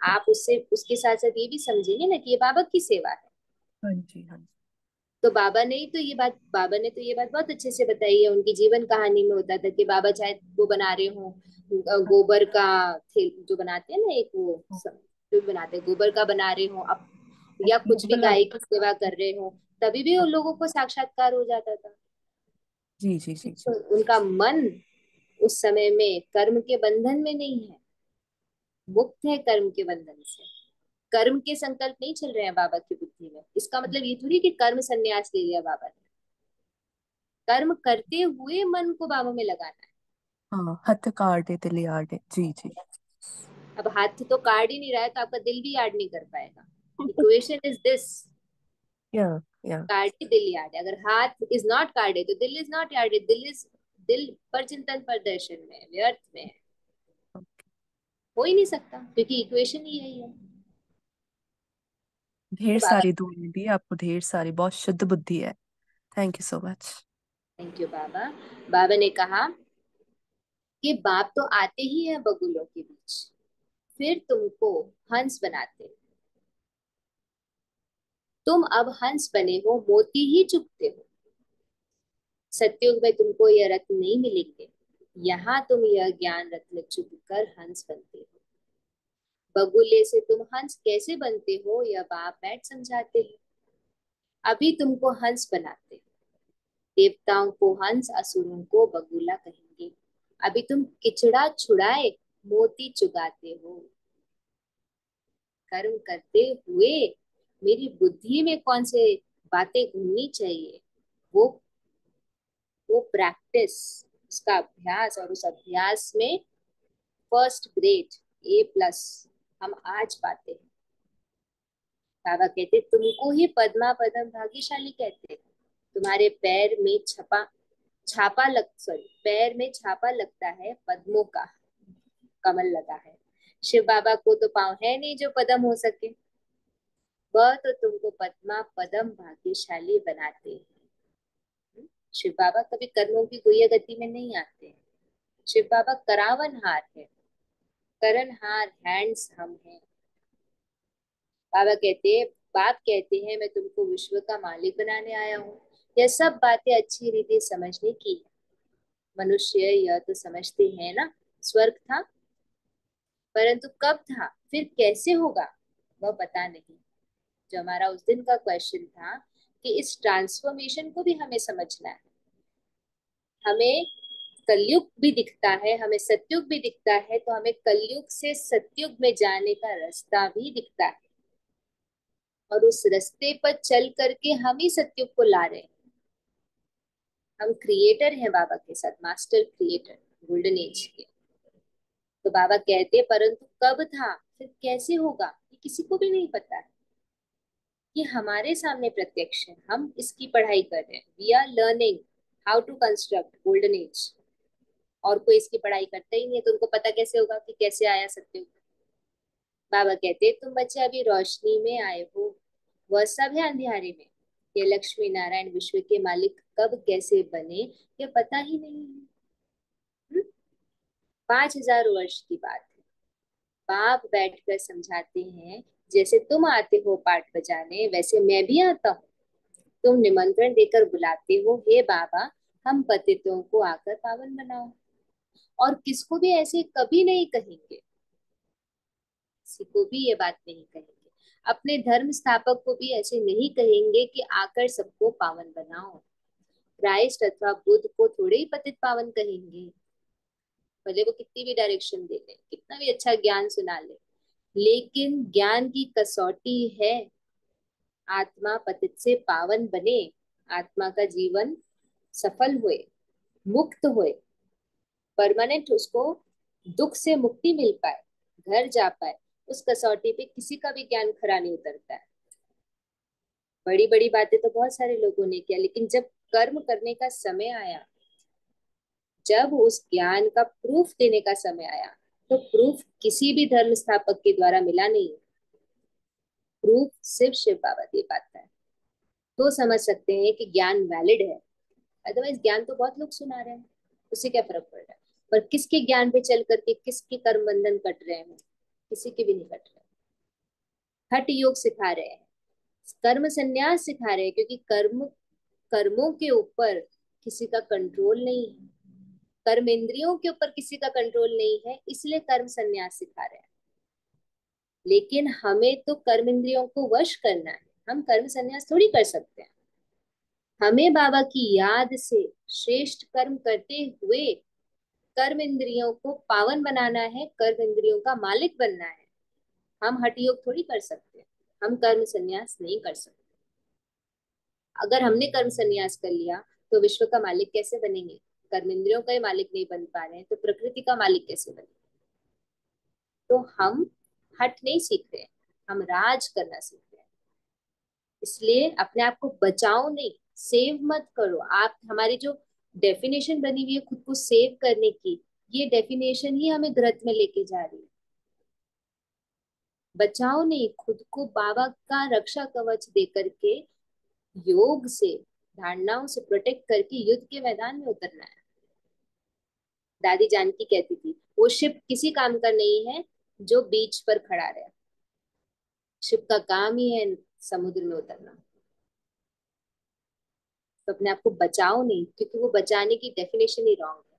आप उससे उसके साथ साथ ये भी समझेंगे ना कि ये बाबा की सेवा है। हाँ जी, हाँ जी। तो बाबा ने तो ये बात बहुत अच्छे से बताई है। उनकी जीवन कहानी में होता था कि बाबा चाहे वो बना रहे हो गोबर का थैल जो बनाते हैं ना, एक वो जो सत्युग बनाते हैं। गोबर का बना रहे हो अब या कुछ भी गाय की सेवा कर रहे हो, तभी भी उन लोगों को साक्षात्कार हो जाता था। जी जी जी जी। तो उनका मन उस समय में कर्म के बंधन में नहीं है, मुक्त है कर्म के बंधन से। कर्म के संकल्प नहीं चल रहे हैं बाबा की बुद्धि में। इसका मतलब ये थोड़ी कि कर्म संन्यास ले लिया बाबा ने। कर्म करते हुए मन को बाबा में लगाना है। हाँ, हथ काटे तिल आटे। जी जी। अब हाथ तो काट ही नहीं रहा है तो आपका दिल भी याद नहीं कर पाएगा। इक्वेशन इज दिस, या या काटे दिल याद है। अगर हाथ इज नॉट काटे तो दिल इज नॉट याद, दिल पर चिंतन प्रदर्शन में व्यर्थ में है, हो ही नहीं सकता क्योंकि इक्वेशन ही यही है। ढेर तो बाबा, सारी दुआएं दी आपको, ढेर सारी, बहुत शुद्ध बुद्धि है। Thank you so much. Thank you Baba. Baba ने कहा कि बाप तो आते ही हैं बगुलों के बीच, फिर तुमको हंस बनाते। तुम अब हंस बने हो, मोती ही चुगते हो। सत्युग में तुमको यह रत्न नहीं मिलेंगे, यहाँ तुम यह ज्ञान रत्न चुग कर हंस बनते हो। बगुले से तुम हंस कैसे बनते हो यह बाप बैठ समझाते हैं। अभी तुमको हंस बनाते, देवताओं को हंस, असुरों को बगुला कहेंगे। अभी तुम किचड़ा छुड़ाए मोती चुगाते हो। कर्म करते हुए मेरी बुद्धि में कौन से बातें घूमनी चाहिए, वो वो प्रैक्टिस, उसका अभ्यास, और उस अभ्यास में फर्स्ट ग्रेड A+ हम आज पाते हैं। बाबा कहते तुमको ही पद्मा पदम भाग्यशाली कहते हैं। तुम्हारे पैर में पैर में छापा लगता है पद्मों का, कमल लगा है। शिव बाबा को तो पाँव है नहीं जो पदम हो सके, वह तो तुमको पद्मा पदम भाग्यशाली बनाते हैं। शिव बाबा कभी कर्मों की गुह्य गति में नहीं आते हैं। शिव बाबा करावन हार है, करण हार हैंड्स हम हैं। बाबा कहते हैं, बाप कहते हैं मैं तुमको विश्व का मालिक बनाने आया हूँ। यह सब बातें अच्छी रीति समझने की है। मनुष्य यह तो समझते हैं ना, स्वर्ग था, परंतु कब था फिर कैसे होगा वह पता नहीं। जो हमारा उस दिन का क्वेश्चन था कि इस ट्रांसफॉर्मेशन को भी हमें समझना है। हमें कलयुग भी दिखता है, हमें सतयुग भी दिखता है, तो हमें कलयुग से सतयुग में जाने का रास्ता भी दिखता है, और उस रास्ते पर चल करके हम ही सतयुग को ला रहे हैं। हम क्रिएटर हैं बाबा के साथ, मास्टर क्रिएटर गोल्डन एज के। तो बाबा कहते परंतु कब था फिर कैसे होगा ये किसी को भी नहीं पता है। ये हमारे सामने प्रत्यक्ष है, हम इसकी पढ़ाई कर रहे हैं। We are learning how to construct golden age. और कोई इसकी पढ़ाई करता ही नहीं है तो उनको पता कैसे होगा कि कैसे आया सत्युग। बाबा कहते तुम बच्चे अभी रोशनी में आए हो, वह सब है अंधियारे में। ये लक्ष्मी नारायण विश्व के मालिक कब कैसे बने ये पता ही नहीं है। 5000 वर्ष की बात है। बाप बैठकर समझाते हैं, जैसे तुम आते हो पाठ बजाने वैसे मैं भी आता हूँ। तुम निमंत्रण देकर बुलाते हो, हे बाबा हम पतितों को आकर पावन बनाओ। और किसको भी ऐसे कभी नहीं कहेंगे, किसी को भी ये बात नहीं कहेंगे। अपने धर्म स्थापक को भी ऐसे नहीं कहेंगे कि आकर सबको पावन बनाओ। क्राइस्ट अथवा बुद्ध को थोड़े ही पतित पावन कहेंगे, भले वो कितनी भी डायरेक्शन दे ले, कितना भी अच्छा ज्ञान सुना ले, लेकिन ज्ञान की कसौटी है आत्मा पतित से पावन बने, आत्मा का जीवन सफल हुए, मुक्त हुए, परमानेंट उसको दुख से मुक्ति मिल पाए, घर जा पाए। उस कसौटी पे किसी का भी ज्ञान खरा नहीं उतरता है। बड़ी बड़ी बातें तो बहुत सारे लोगों ने किया, लेकिन जब कर्म करने का समय आया, जब उस ज्ञान का प्रूफ देने का समय आया, तो प्रूफ किसी भी धर्म स्थापक के द्वारा मिला नहीं, प्रूफ सिर्फ शिव बाबा दे पाता है। तो समझ सकते हैं कि ज्ञान वैलिड है। अदरवाइज ज्ञान तो बहुत लोग सुना रहे हैं, उससे क्या फर्क पड़ रहा है। पर किसके ज्ञान पे चल करके किसके कर्म बंधन कट रहे हैं, किसी के भी नहीं कट रहे। हठ योग सिखा रहे हैं, कर्म संन्यास सिखा रहे हैं, क्योंकि कर्मों के ऊपर किसी का कंट्रोल नहीं है, कर्म इंद्रियों के ऊपर किसी का कंट्रोल नहीं है, इसलिए कर्म संन्यास सिखा रहे हैं। लेकिन हमें तो कर्म इंद्रियों को वश करना है, हम कर्म संन्यास थोड़ी कर सकते हैं। हमें बाबा की याद से श्रेष्ठ कर्म करते हुए कर्म इंद्रियों को पावन बनाना है, कर्म इंद्रियों का मालिक बनना है। हम हठ योग थोड़ी कर सकते हैं, हम कर्म संन्यास नहीं कर सकते। अगर हमने कर्म संन्यास कर लिया तो विश्व का मालिक कैसे बनेंगे? कर्म इंद्रियों का ही मालिक नहीं बन पा रहे हैं तो प्रकृति का मालिक कैसे बनेंगे? तो हम हट नहीं सीख रहे, हम राज करना सीख रहे हैं। इसलिए अपने आप को बचाओ नहीं, सेव मत करो। आप, हमारी जो डेफिनेशन बनी हुई है खुद को सेव करने की, ये डेफिनेशन ही हमें ग्रत में लेके जा रही है। बचाओ नहीं, खुद को बाबा का रक्षा कवच दे करके, योग से, धारणाओं से प्रोटेक्ट करके युद्ध के मैदान में उतरना है। दादी जानकी कहती थी वो शिप किसी काम का नहीं है जो बीच पर खड़ा रहे। शिप का काम ही है समुद्र में उतरना। तो अपने आप को बचाओ नहीं, क्योंकि वो बचाने की डेफिनेशन ही रॉन्ग है।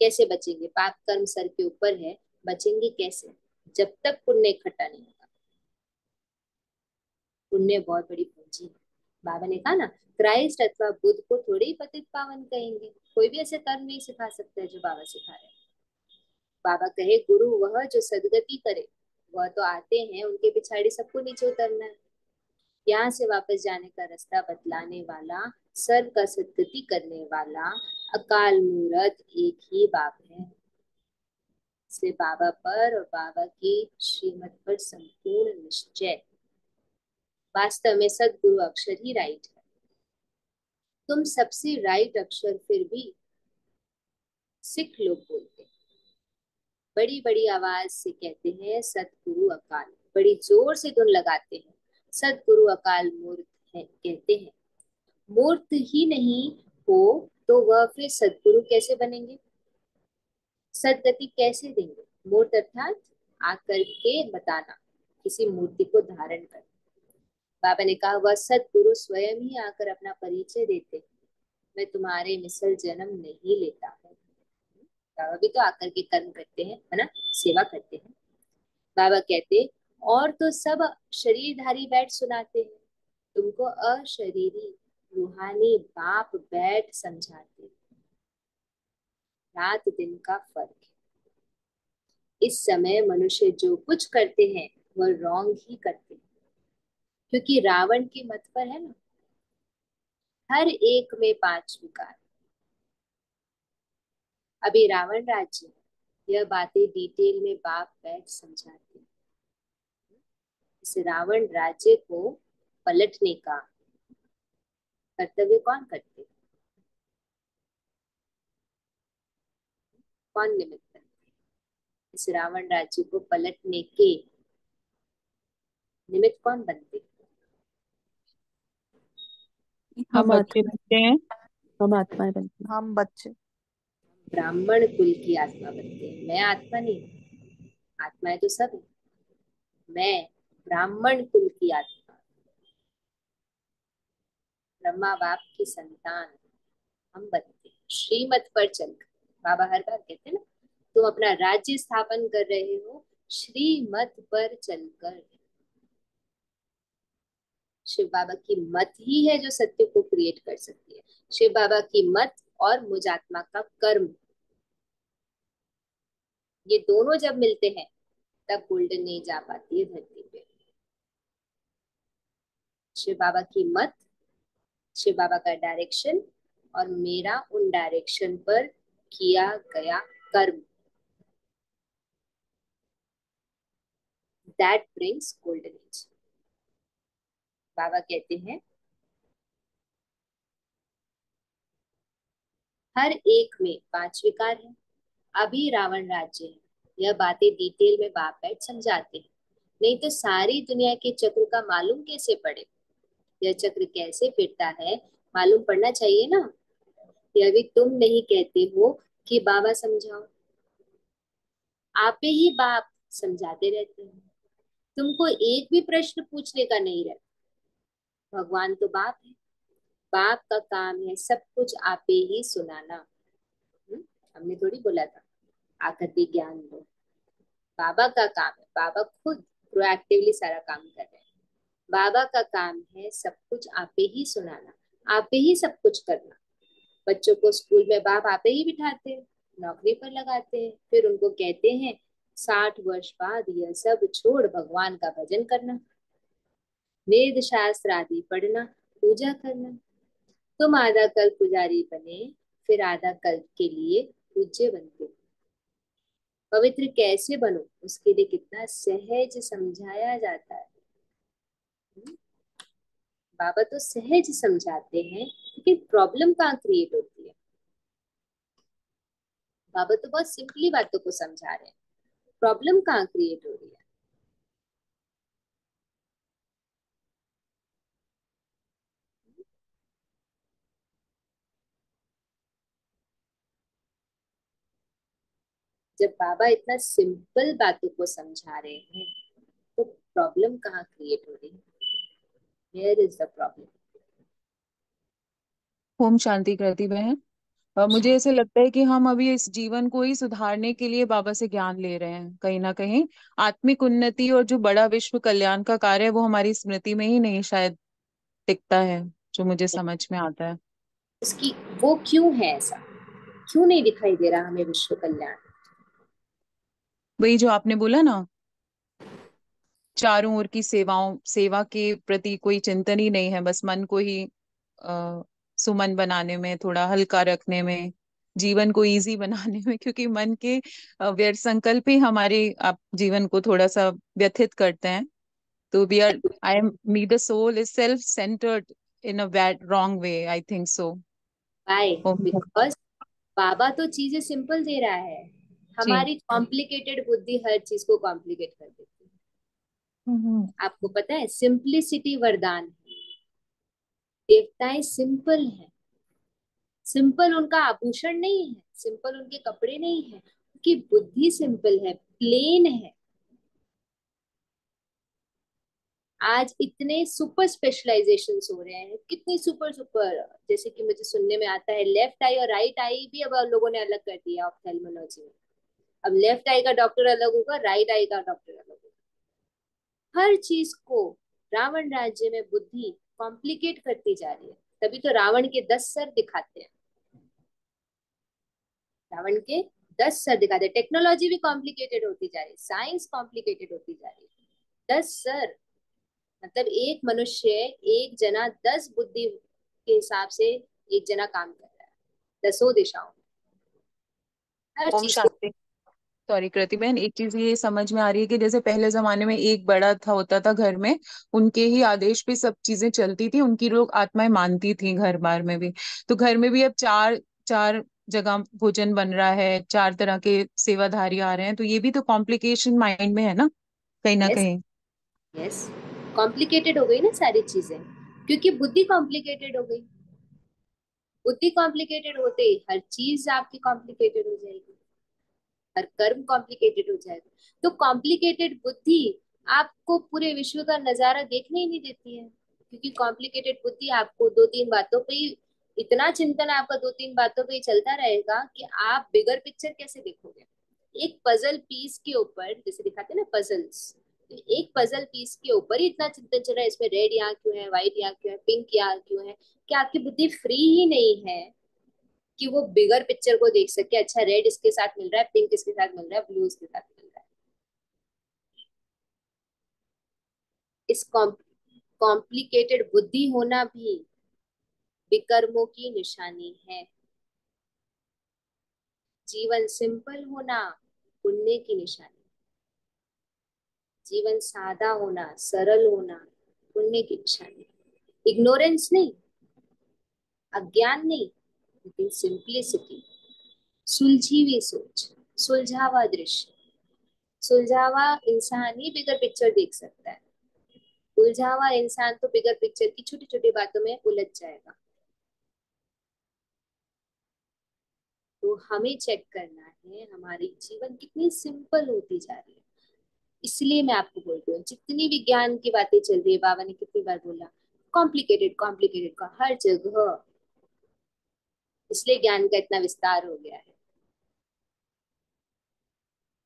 कैसे बचेंगे? पाप कर्म सर के ऊपर है, बचेंगे कैसे? जब तक पुण्य इकट्ठा नहीं होगा। पुण्य बहुत बड़ी पूंजी है। बाबा ने कहा ना, क्राइस्ट अथवा बुद्ध को थोड़े ही पतित पावन कहेंगे। कोई भी ऐसे कर्म नहीं सिखा सकता है जो बाबा सिखा रहे हैं। बाबा कहे गुरु वह जो सदगति करे, वह तो आते हैं, उनके पिछाड़ी सबको नीचे उतरना है। यहाँ से वापस जाने का रास्ता बतलाने वाला, सर का सदगति करने वाला अकाल मूरत एक ही बाप है। इसलिए बाबा पर और बाबा की श्रीमत पर संपूर्ण निश्चय। वास्तव में सदगुरु अक्षर ही राइट है। तुम सबसे राइट अक्षर फिर भी सिख लोग बोलते हैं, बड़ी बड़ी आवाज से कहते हैं सतगुरु अकाल, बड़ी जोर से धुन लगाते हैं सतगुरु अकाल मूर्त है कहते हैं। मूर्त ही नहीं हो तो वह फिर सदगुरु कैसे बनेंगे? सदगति कैसे देंगे? मूर्त अर्थात आकर के बताना, किसी मूर्ति को धारण कर। बाबा ने कहा वह सदगुरु स्वयं ही आकर अपना परिचय देते, मैं तुम्हारे मिसल जन्म नहीं लेता हूँ। बाबा भी तो आकर के कर्म करते हैं, है ना, सेवा करते हैं। बाबा कहते और तो सब शरीरधारी बैठ सुनाते हैं, तुमको अशरीरी रूहानी बाप बैठ समझाते। रात दिन का फर्क है। इस समय मनुष्य जो कुछ करते हैं वह रॉन्ग ही करते हैं, क्योंकि रावण के मत पर है ना, हर एक में 5 विकार। अभी रावण राज्य, यह बातें डिटेल में बाप बैठ समझाते हैं। इस रावण राज्य को पलटने का कर्तव्य कौन करते? कौन निमित्त है? इस रावण राज्य को पलटने के निमित्त कौन बनते? हम बच्चे बनते हैं, हम आत्माएं बनती हैं। हम बच्चे ब्राह्मण कुल की आत्मा बनते हैं। मैं आत्मा नहीं, आत्माएं तो सब है। मैं ब्राह्मण कुल की आत्मा, ब्रह्मा बाप की संतान हम बनते हैं श्रीमत पर चलकर। बाबा हर बार कहते हैं ना, तुम अपना राज्य स्थापन कर रहे हो श्रीमत पर चलकर। शिव बाबा की मत ही है जो सत्य को क्रिएट कर सकती है। शिव बाबा की मत और मुझ आत्मा का कर्म, ये दोनों जब मिलते हैं तब गोल्डन एज आ पाती है धरती पे। शिव बाबा की मत, शिव बाबा का डायरेक्शन और मेरा उन डायरेक्शन पर किया गया कर्म, दैट ब्रिंग्स गोल्डन एज। बाबा कहते हैं हर एक में 5 विकार है। अभी रावण राज्य है, यह बातें डिटेल में बाप बैठ समझाते हैं। नहीं तो सारी दुनिया के चक्र का मालूम कैसे पड़े? यह चक्र कैसे फिरता है मालूम पड़ना चाहिए ना। यह भी तुम नहीं कहते हो कि बाबा समझाओ, आप ही बाप समझाते रहते हैं। तुमको एक भी प्रश्न पूछने का नहीं रहता। भगवान तो बाप है, बाप का काम है सब कुछ आपे ही सुनाना। हमने थोड़ी बोला था आकर के ज्ञान दो। बाबा का काम है, बाबा खुद प्रोएक्टिवली सारा काम कर रहे हैं। बाबा का काम है सब कुछ आपे ही सुनाना, आपे ही सब कुछ करना। बच्चों को स्कूल में बाप आपे ही बिठाते हैं, नौकरी पर लगाते हैं, फिर उनको कहते हैं 60 वर्ष बाद यह सब छोड़ भगवान का भजन करना, वेद शास्त्र आदि पढ़ना, पूजा करना। तुम आधा कल्प पुजारी बने, फिर आधा कल्प के लिए पूज्य बनते। पवित्र कैसे बनो उसके लिए कितना सहज समझाया जाता है। बाबा तो सहज समझाते हैं, लेकिन प्रॉब्लम कहाँ क्रिएट होती है। बाबा तो बहुत सिंपली बातों को समझा रहे हैं, प्रॉब्लम कहाँ क्रिएट हो रही है। जब बाबा इतना सिंपल बातों को समझा रहे हैं तो प्रॉब्लम कहाँ क्रिएट हो रही है। Where is the problem? Om Shanti करती बहन। मुझे ऐसे लगता है कि हम अभी इस जीवन को ही सुधारने के लिए बाबा से ज्ञान ले रहे हैं। कहीं ना कहीं आत्मिक उन्नति और जो बड़ा विश्व कल्याण का कार्य है वो हमारी स्मृति में ही नहीं शायद टिकता है, जो मुझे समझ में आता है। उसकी वो क्यों है ऐसा, क्यों नहीं दिखाई दे रहा हमें विश्व कल्याण। वही जो आपने बोला ना, चारों ओर की सेवा के प्रति कोई चिंतन ही नहीं है, बस मन को ही सुमन बनाने में, थोड़ा हल्का रखने में, जीवन को इजी बनाने में, क्योंकि मन के व्यर्थ संकल्प ही हमारे आप जीवन को थोड़ा सा व्यथित करते हैं। तो we are I am me the soul is self centred in a bad wrong way, I think so. Why? Because Baba तो चीजें सिंपल दे रहा है, जी। हमारी कॉम्प्लिकेटेड बुद्धि हर चीज को कॉम्प्लिकेट कर देती है। आपको पता है सिंप्लिसिटी वरदान है। देवताएं सिंपल है, सिंपल उनका आभूषण नहीं है, सिंपल उनके कपड़े नहीं है, उनकी बुद्धि सिंपल है, प्लेन है। आज इतने सुपर स्पेशलाइजेशन हो रहे हैं, कितनी सुपर सुपर, जैसे कि मुझे सुनने में आता है लेफ्ट आई और राइट आई भी अब लोगों ने अलग कर दिया ऑप्थेल्मोलॉजी में। अब लेफ्ट आई का डॉक्टर अलग होगा, राइट आई का डॉक्टर अलग होगा। हर चीज को रावण राज्य में बुद्धि कॉम्प्लिकेट करती जा रही है, तभी तो रावण के 10 सर दिखाते हैं। रावण के 10 सर दिखाते हैं। टेक्नोलॉजी भी कॉम्प्लिकेटेड होती जा रही है, साइंस कॉम्प्लिकेटेड होती जा रही है। 10 सर मतलब एक मनुष्य, एक जना 10 बुद्धि के हिसाब से एक जना काम कर रहा है 10 दिशाओं में, हर ओम चीज को। शांति। सॉरी कृति बहन, एक चीज ये समझ में आ रही है कि जैसे पहले जमाने में एक बड़ा था होता था घर में, उनके ही आदेश पे सब चीजें चलती थी, उनकी लोग आत्माएं मानती थी घर बार में भी। तो घर में भी अब चार चार जगह भोजन बन रहा है, 4 तरह के सेवाधारी आ रहे हैं, तो ये भी तो कॉम्प्लिकेशन माइंड में है ना, कहीं ना यस, कहीं। यस, कॉम्प्लिकेटेड हो गई ना सारी चीजें, क्योंकि बुद्धि कॉम्प्लिकेटेड हो गई। बुद्धि कॉम्प्लिकेटेड होते ही हर चीज आपकी कॉम्प्लिकेटेड हो जाएगी, हर कर्म कॉम्प्लिकेटेड हो जाएगा। तो कॉम्प्लिकेटेड बुद्धि आपको पूरे विश्व का नजारा देखने ही नहीं देती है, क्योंकि कॉम्प्लिकेटेड बुद्धि आपको 2-3 बातों पे ही, इतना चिंतन आपका 2-3 बातों पे ही चलता रहेगा कि आप बिगर पिक्चर कैसे देखोगे। एक पजल पीस के ऊपर, जैसे दिखाते हैं ना पजल्स, एक पजल पीस के ऊपर ही इतना चिंतन चल रहा है, इसमें रेड यहाँ क्यों है, व्हाइट यहाँ क्यों है, पिंक यहाँ क्यों है। क्या आपकी बुद्धि फ्री ही नहीं है कि वो बिगर पिक्चर को देख सके। अच्छा रेड इसके साथ मिल रहा है, पिंक इसके साथ मिल रहा है, ब्लू इसके साथ मिल रहा है। इस कॉम्प्लिकेटेड बुद्धि होना भी विकर्मों की निशानी है। जीवन सिंपल होना पुण्य की निशानी, जीवन सादा होना, सरल होना पुण्य की निशानी। इग्नोरेंस नहीं, अज्ञान नहीं, लेकिन सिंप्लिसिटी, सुलझी हुई सोच, सुलझावा दृश्य। सुलझावा इंसान ही बिगर पिक्चर देख सकता है। उलझा हुआ इंसान तो बिगर पिक्चर की छोटी छोटी बातों में उलझ जाएगा। तो हमें चेक करना है हमारी जीवन कितनी सिंपल होती जा रही है। इसलिए मैं आपको बोलती हूँ, जितनी विज्ञान की बातें चल रही है, बाबा ने कितनी बार बोला कॉम्प्लिकेटेड कॉम्प्लिकेटेड का हर जगह, इसलिए ज्ञान का इतना विस्तार हो गया है।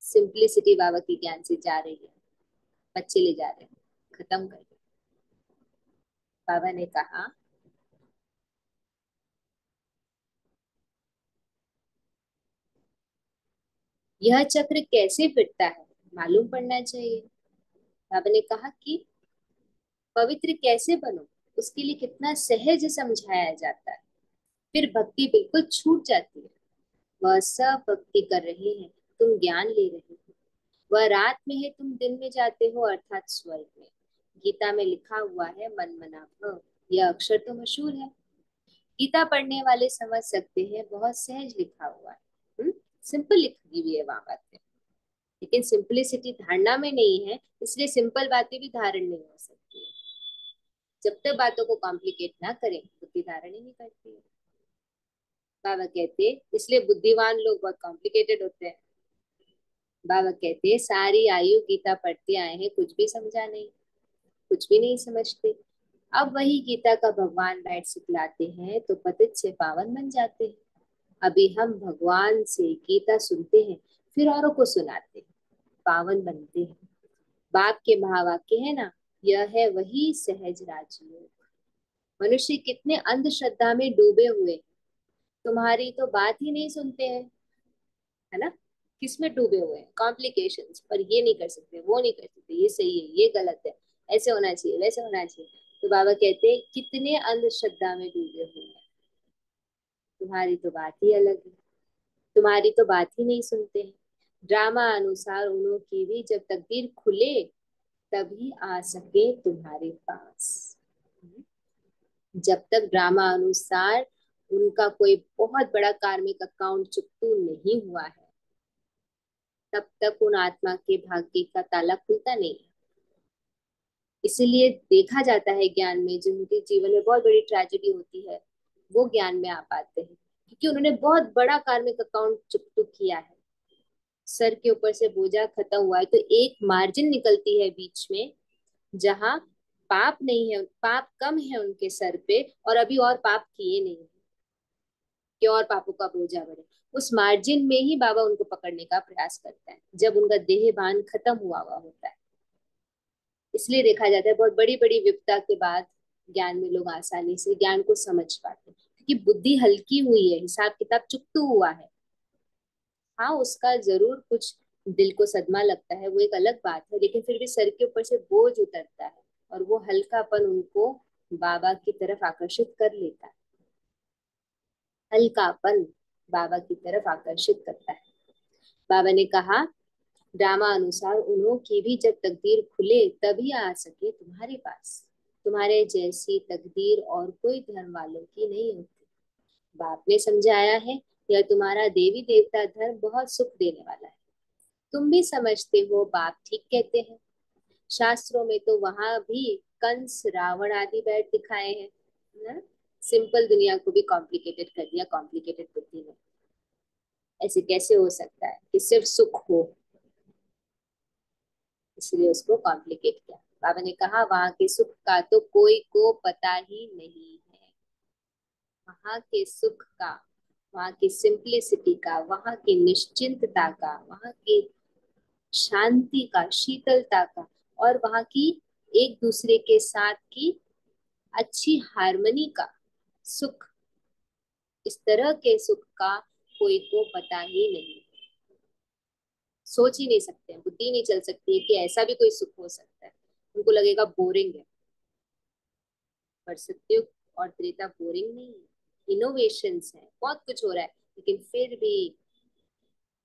सिंप्लिसिटी बाबा के ज्ञान से जा रही है, बच्चे ले जा रहे हैं, खत्म कर रहे हैं। बाबा ने कहा यह चक्र कैसे फिरता है मालूम पड़ना चाहिए। बाबा ने कहा कि पवित्र कैसे बनो उसके लिए कितना सहज समझाया जाता है, फिर भक्ति बिल्कुल छूट जाती है। वह सब भक्ति कर रहे हैं, तुम ज्ञान ले रहे हो। वह रात में है, तुम दिन में जाते हो, अर्थात स्वर्ग में। गीता में लिखा हुआ है मन मना भव, यह अक्षर तो मशहूर है। गीता पढ़ने वाले समझ सकते हैं, बहुत सहज लिखा हुआ है, सिंपल लिखी हुई है वहां बातें। लेकिन सिंपलिसिटी धारणा में नहीं है, इसलिए सिंपल बातें भी धारण नहीं हो सकती है। जब तक बातों को कॉम्प्लिकेट ना करें बुद्धि धारण ही नहीं करती है। बाबा कहते इसलिए बुद्धिमान लोग बहुत कॉम्प्लिकेटेड होते हैं। बाबा कहते सारी आयु गीता पढ़ते आए हैं, कुछ भी समझा नहीं, कुछ भी नहीं समझते। अब वही गीता का भगवान राइट सिखलाते हैं तो पतित से पावन बन जाते हैं। अभी हम भगवान से गीता सुनते हैं, फिर औरों को सुनाते हैं, पावन बनते हैं। बाप के महावाक्य है ना, यह है वही सहज राजयोग। मनुष्य कितने अंधश्रद्धा में डूबे हुए, तुम्हारी तो बात ही नहीं सुनते हैं, है ना। किसमें डूबे हुए हैं, कॉम्प्लिकेशंस, पर ये नहीं कर सकते, वो नहीं कर सकते, ये सही है, ये गलत है, ऐसे होना चाहिए, वैसे होना चाहिए। तो बाबा कहते हैं कितने अंधश्रद्धा में डूबे हुए हैं, तुम्हारी तो बात ही अलग है, तुम्हारी तो बात ही नहीं सुनते हैं। ड्रामा अनुसार उन्हों की भी जब तकदीर खुले तभी आ सके तुम्हारे पास। जब तक ड्रामा अनुसार उनका कोई बहुत बड़ा कार्मिक अकाउंट चुकतू नहीं हुआ है, तब तक उन आत्मा के भाग्य का ताला खुलता नहीं है। इसीलिए देखा जाता है ज्ञान में जिनके जीवन में बहुत बड़ी ट्रेजेडी होती है, वो ज्ञान में आ पाते हैं, क्योंकि उन्होंने बहुत बड़ा कार्मिक अकाउंट चुकतू किया है। सर के ऊपर से बोझा खत्म हुआ है, तो एक मार्जिन निकलती है बीच में, जहां पाप नहीं है, पाप कम है उनके सर पे, और अभी और पाप किए नहीं है कि और पापों का बोझा बढ़े। उस मार्जिन में ही बाबा उनको पकड़ने का प्रयास करता है, जब उनका देह भान खत्म हुआ होता है। इसलिए देखा जाता है बहुत बड़ी बड़ी विपदा के बाद ज्ञान में लोग आसानी से ज्ञान को समझ पाते हैं, क्योंकि बुद्धि हल्की हुई है, हिसाब किताब चुकतू हुआ है। हाँ, उसका जरूर कुछ दिल को सदमा लगता है, वो एक अलग बात है, लेकिन फिर भी सर के ऊपर से बोझ उतरता है और वो हल्कापन उनको बाबा की तरफ आकर्षित कर लेता है। हल्कापन बाबा की तरफ आकर्षित करता है। बाबा ने कहा ड्रामा अनुसार उन्हों की भी जब तकदीर खुले तभी आ सके तुम्हारे पास। तुम्हारे जैसी तकदीर और कोई धर्म वालों की नहीं होती। बाप ने समझाया है यह तुम्हारा देवी देवता धर्म बहुत सुख देने वाला है। तुम भी समझते हो बाप ठीक कहते हैं। शास्त्रों में तो वहां भी कंस रावण आदि बैठ दिखाए हैं ना? सिंपल दुनिया को भी कॉम्प्लिकेटेड कर दिया कॉम्प्लिकेटेड बुद्धि ने। ऐसे कैसे हो सकता है कि सिर्फ सुख हो, इसलिए उसको कॉम्प्लिकेट किया। बाबा ने कहा वहां के सुख का तो कोई को पता ही नहीं है। वहां के सुख का, वहां की सिंप्लिसिटी का, वहां की निश्चिंतता का, वहां की शांति का, शीतलता का, और वहां की एक दूसरे के साथ की अच्छी हार्मनी का सुख, इस तरह के सुख का कोई को पता ही नहीं। सोच ही नहीं सकते, बुद्धि नहीं चल सकती है कि ऐसा भी कोई सुख हो सकता है। उनको लगेगा बोरिंग है, पर सत्युग और त्रेता बोरिंग नहीं है। इनोवेशंस है, बहुत कुछ हो रहा है, लेकिन फिर भी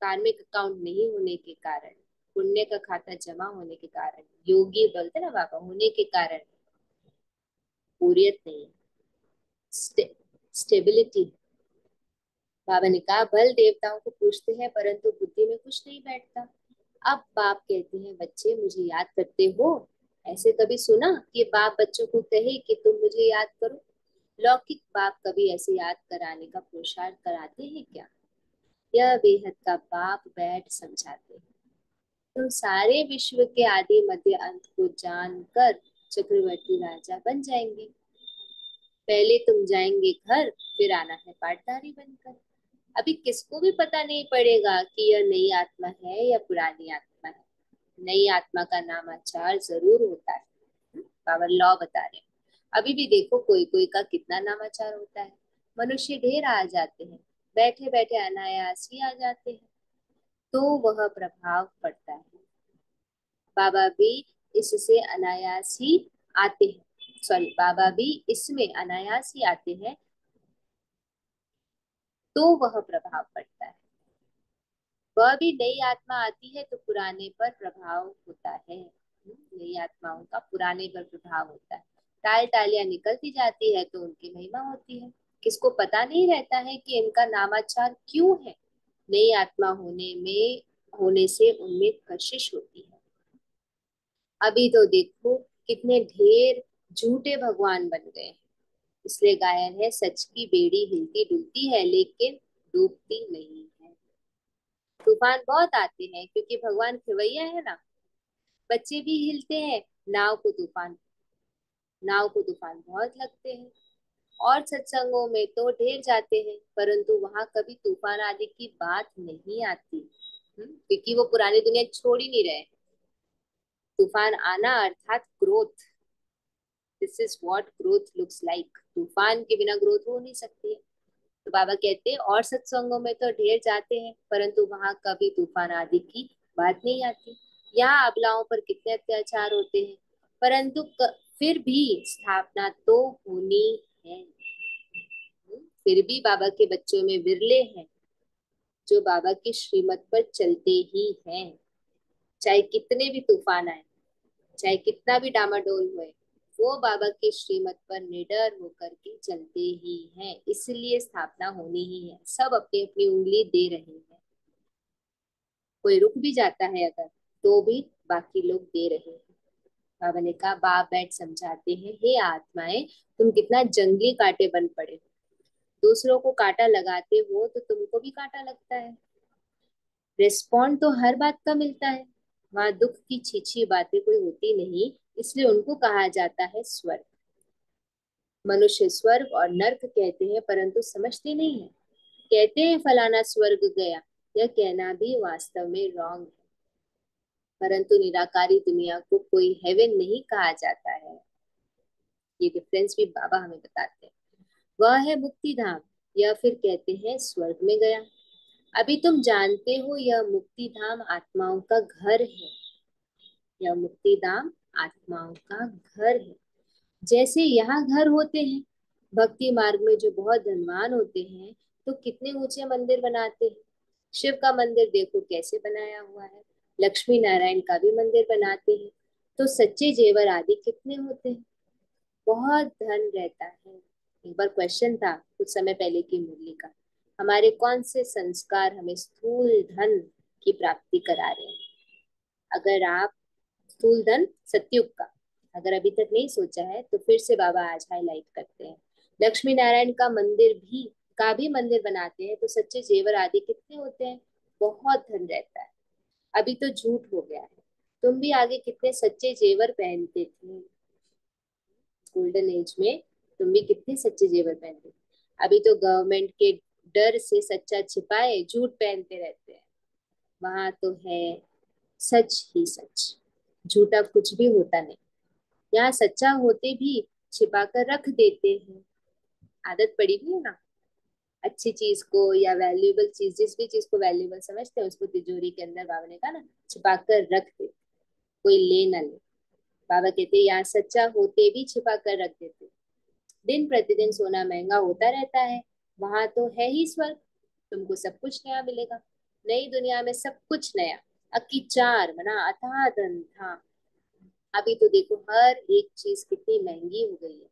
कार्मिक अकाउंट नहीं होने के कारण, पुण्य का खाता जमा होने के कारण, योगी बोलते ना बाबा होने के कारण बोरियत नहीं, स्टेबिलिटी। बाबा ने कहा बल देवताओं को पूछते हैं परंतु बुद्धि में कुछ नहीं बैठता। अब बाप कहते हैं बच्चे मुझे याद करते हो? ऐसे कभी सुना कि बाप बच्चों को कहे कि तुम मुझे याद करो? लौकिक बाप कभी ऐसे याद कराने का पुरुषार्थ कराते हैं क्या? यह बेहद का बाप बैठ समझाते हैं। तुम सारे विश्व के आदि मध्य अंत को जानकर चक्रवर्ती राजा बन जाएंगे। पहले तुम जाएंगे घर, फिर आना है पाटदारी बनकर। अभी किसको भी पता नहीं पड़ेगा कि यह नई आत्मा है या पुरानी आत्मा है। नई आत्मा का नामाचार जरूर होता है, पावर लॉ बता रहे हैं। अभी भी देखो कोई कोई का कितना नामाचार होता है। मनुष्य ढेर आ जाते हैं, बैठे बैठे अनायास ही आ जाते हैं, तो वह प्रभाव पड़ता है। बाबा भी इससे अनायास ही आते हैं, सॉरी, बाबा भी इसमें अनायास ही आते हैं, तो वह प्रभाव पड़ता है। वह भी नई आत्मा आती है तो पुराने पर प्रभाव होता है। नई आत्माओं का पुराने पर प्रभाव होता है। टाल टालियां निकलती जाती है तो उनकी महिमा होती है। किसको पता नहीं रहता है कि इनका नामाचार क्यों है। नई आत्मा होने से उनमें कशिश होती है। अभी तो देखो कितने ढेर झूठे भगवान बन गए हैं। इसलिए गायन है, सच की बेड़ी हिलती डुलती है लेकिन डूबती नहीं है। तूफान बहुत आते हैं क्योंकि भगवान खिवैया है ना। बच्चे भी हिलते हैं, नाव को तूफान बहुत लगते हैं। और सत्संगों में तो ढेर जाते हैं, परंतु वहां कभी तूफान आदि की बात नहीं आती। क्योंकि वो पुरानी दुनिया छोड़ ही नहीं रहे। तूफान आना अर्थात growth. This is what growth looks like. तूफान के बिना ग्रोथ हो नहीं सकती है। तो बाबा कहते हैं और सत्संगों में तो ढेर जाते हैं, परंतु वहां कभी तूफान आदि की बात नहीं आती। यहाँ अबलाओं पर कितने अत्याचार होते हैं, परंतु फिर भी स्थापना तो होनी है। फिर भी बाबा के बच्चों में विरले हैं जो बाबा की श्रीमत पर चलते ही हैं। चाहे कितने भी तूफान आए, चाहे कितना भी डामाडोल हुए, वो बाबा की श्रीमत पर निडर होकर के चलते ही हैं। इसलिए स्थापना होनी ही है। सब अपनी अपनी उंगली दे रहे हैं। कोई रुक भी जाता है अगर, तो भी बाकी लोग दे रहे हैं। बाबा ने कहा, बाप बैठ समझाते हैं, हे आत्माएं, तुम कितना जंगली कांटे बन पड़े हो। दूसरों को कांटा लगाते हो तो तुमको भी कांटा लगता है। रिस्पॉन्ड तो हर बात का मिलता है। वहां दुख की छीछी बातें कोई होती नहीं, इसलिए उनको कहा जाता है स्वर्ग। मनुष्य स्वर्ग और नर्क कहते हैं, परंतु समझते नहीं है। कहते हैं फलाना स्वर्ग गया, यह कहना भी वास्तव में रॉन्ग है। परंतु निराकारी दुनिया को कोई हेवन नहीं कहा जाता है। ये डिफरेंस भी बाबा हमें बताते हैं। वह है मुक्ति धाम, या फिर कहते हैं स्वर्ग में गया। अभी तुम जानते हो यह मुक्ति धाम आत्माओं का घर है। यह मुक्ति धाम आत्माओं का घर है। जैसे यहाँ घर होते हैं, भक्ति मार्ग में जो बहुत धनवान होते हैं तो कितने ऊंचे मंदिर बनाते हैं। शिव का मंदिर देखो कैसे बनाया हुआ है। लक्ष्मी नारायण का भी मंदिर बनाते हैं। तो सच्चे जेवर आदि कितने होते हैं। बहुत धन रहता है। एक बार क्वेश्चन था कुछ समय पहले की मुरली का, हमारे कौन से संस्कार हमें स्थूल धन की प्राप्ति करा रहे हैं। अगर आप स्थूल धन सतयुग का अगर अभी तक नहीं सोचा है तो फिर से बाबा आज हाईलाइट करते हैं। लक्ष्मी नारायण का भी मंदिर बनाते हैं तो सच्चे जेवर आदि कितने होते हैं। बहुत धन रहता है। अभी तो झूठ हो गया है। तुम भी आगे कितने सच्चे जेवर पहनते थे। गोल्डन एज में तुम भी कितने सच्चे जेवर पहनते थे। अभी तो गवर्नमेंट के डर से सच्चा छिपाए झूठ पहनते रहते हैं। वहां तो है सच ही सच, झूठा कुछ भी होता नहीं। यहाँ सच्चा होते भी छिपा कर रख देते हैं। आदत पड़ी हुई है ना। अच्छी चीज को या वैल्यूएबल चीज, जिस भी चीज को वैल्यूएबल समझते हैं उसको तिजोरी के अंदर बाबा ने कहा ना छिपा कर रख दे, कोई ले ना ले। बाबा कहते यहाँ सच्चा होते भी छिपा कर रख देते। दिन प्रतिदिन सोना महंगा होता रहता है। वहां तो है ही स्वर्ग, तुमको सब कुछ नया मिलेगा। नई दुनिया में सब कुछ नया। अक्की चार मना अथाह धन था। अभी तो देखो हर एक चीज कितनी महंगी हो गई है।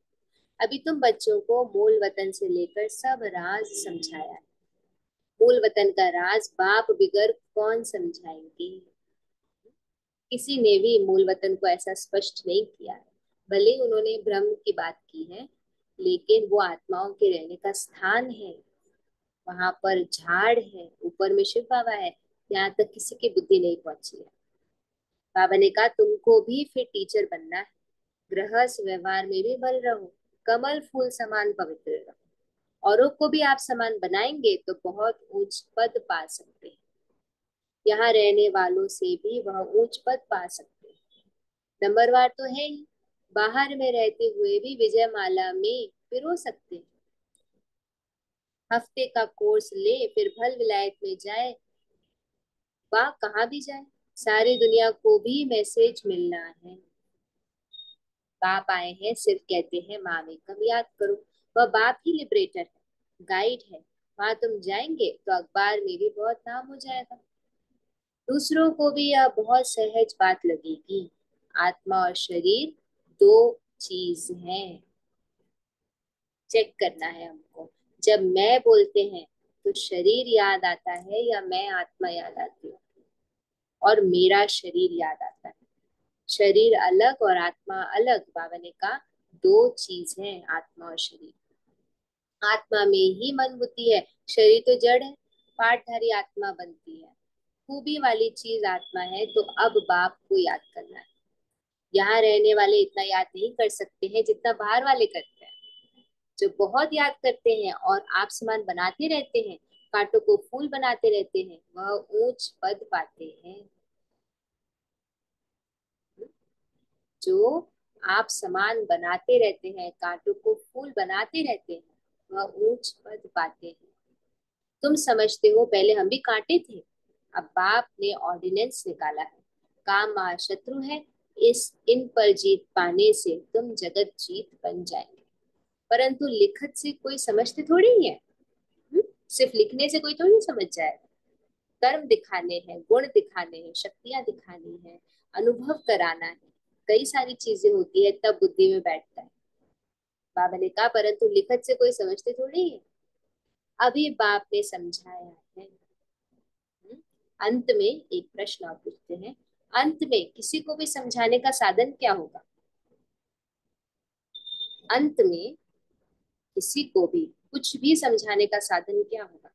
अभी तुम बच्चों को मूल वतन से लेकर सब राज समझाया है। मूल वतन का राज बाप बिगर कौन समझाएंगे। किसी ने भी मूल वतन को ऐसा स्पष्ट नहीं किया है। भले ही उन्होंने ब्रह्म की बात की है, लेकिन वो आत्माओं के रहने का स्थान है। वहां पर झाड़ है, ऊपर में शिव बाबा है। यहाँ तक किसी की बुद्धि नहीं पहुंची है। बाबा ने कहा तुमको भी फिर टीचर बनना है। गृहस्थ व्यवहार में भी बल रहो, कमल फूल समान पवित्र रहो। औरों को भी आप समान बनाएंगे तो बहुत ऊंच पद पा सकते हैं। यहाँ रहने वालों से भी वह ऊंच पद पा सकते हैं। नंबरवार तो है ही, बाहर में रहते हुए भी विजयमाला में पिरो सकते हैं। हफ्ते का कोर्स ले फिर भल विलायत में जाए, वह कहाँ भी जाए, सारी दुनिया को भी मैसेज मिलना है। बाप आए हैं सिर्फ कहते हैं माँ में कम याद करो। वह बाप ही लिबरेटर है, गाइड है। वहां तुम जाएंगे तो अखबार में भी बहुत नाम हो जाएगा। दूसरों को भी यह बहुत सहज बात लगेगी। आत्मा और शरीर दो चीज हैं, चेक करना है हमको। जब मैं बोलते हैं तो शरीर याद आता है या मैं आत्मा याद आती हूँ, और मेरा शरीर याद आता है। शरीर अलग और आत्मा अलग। बाबा ने कहा दो चीज है आत्मा और शरीर। आत्मा में ही मन बुद्धि है, शरीर तो जड़ है, पाठधारी आत्मा बनती है। खूबी वाली चीज आत्मा है। तो अब बाप को याद करना है। यहाँ रहने वाले इतना याद नहीं कर सकते हैं जितना बाहर वाले करते हैं। जो बहुत याद करते हैं और आप समान बनाते रहते हैं, कांटों को फूल बनाते रहते हैं, वह ऊंच पद पाते हैं। जो आप समान बनाते रहते हैं, कांटों को फूल बनाते रहते हैं, वह ऊंच पद पाते हैं। तुम समझते हो पहले हम भी कांटे थे, अब बाप ने ऑर्डिनेंस निकाला है। काम महाशत्रु है, इन पर जीत पाने से तुम जगत जीत बन जाएंगे। परंतु लिखत से कोई समझते थोड़ी ही है। सिर्फ लिखने से कोई थोड़ी समझ जाएगा। कर्म दिखाने हैं, गुण दिखाने हैं, शक्तियां दिखानी है, अनुभव कराना है, कई सारी चीजें होती है, तब बुद्धि में बैठता है। बाबा ने कहा परंतु लिखत से कोई समझते थोड़ी है। अभी बाप ने समझाया है। अंत में एक प्रश्न और पूछते हैं, अंत में किसी को भी समझाने का साधन क्या होगा? अंत में किसी को भी कुछ भी समझाने का साधन क्या होगा?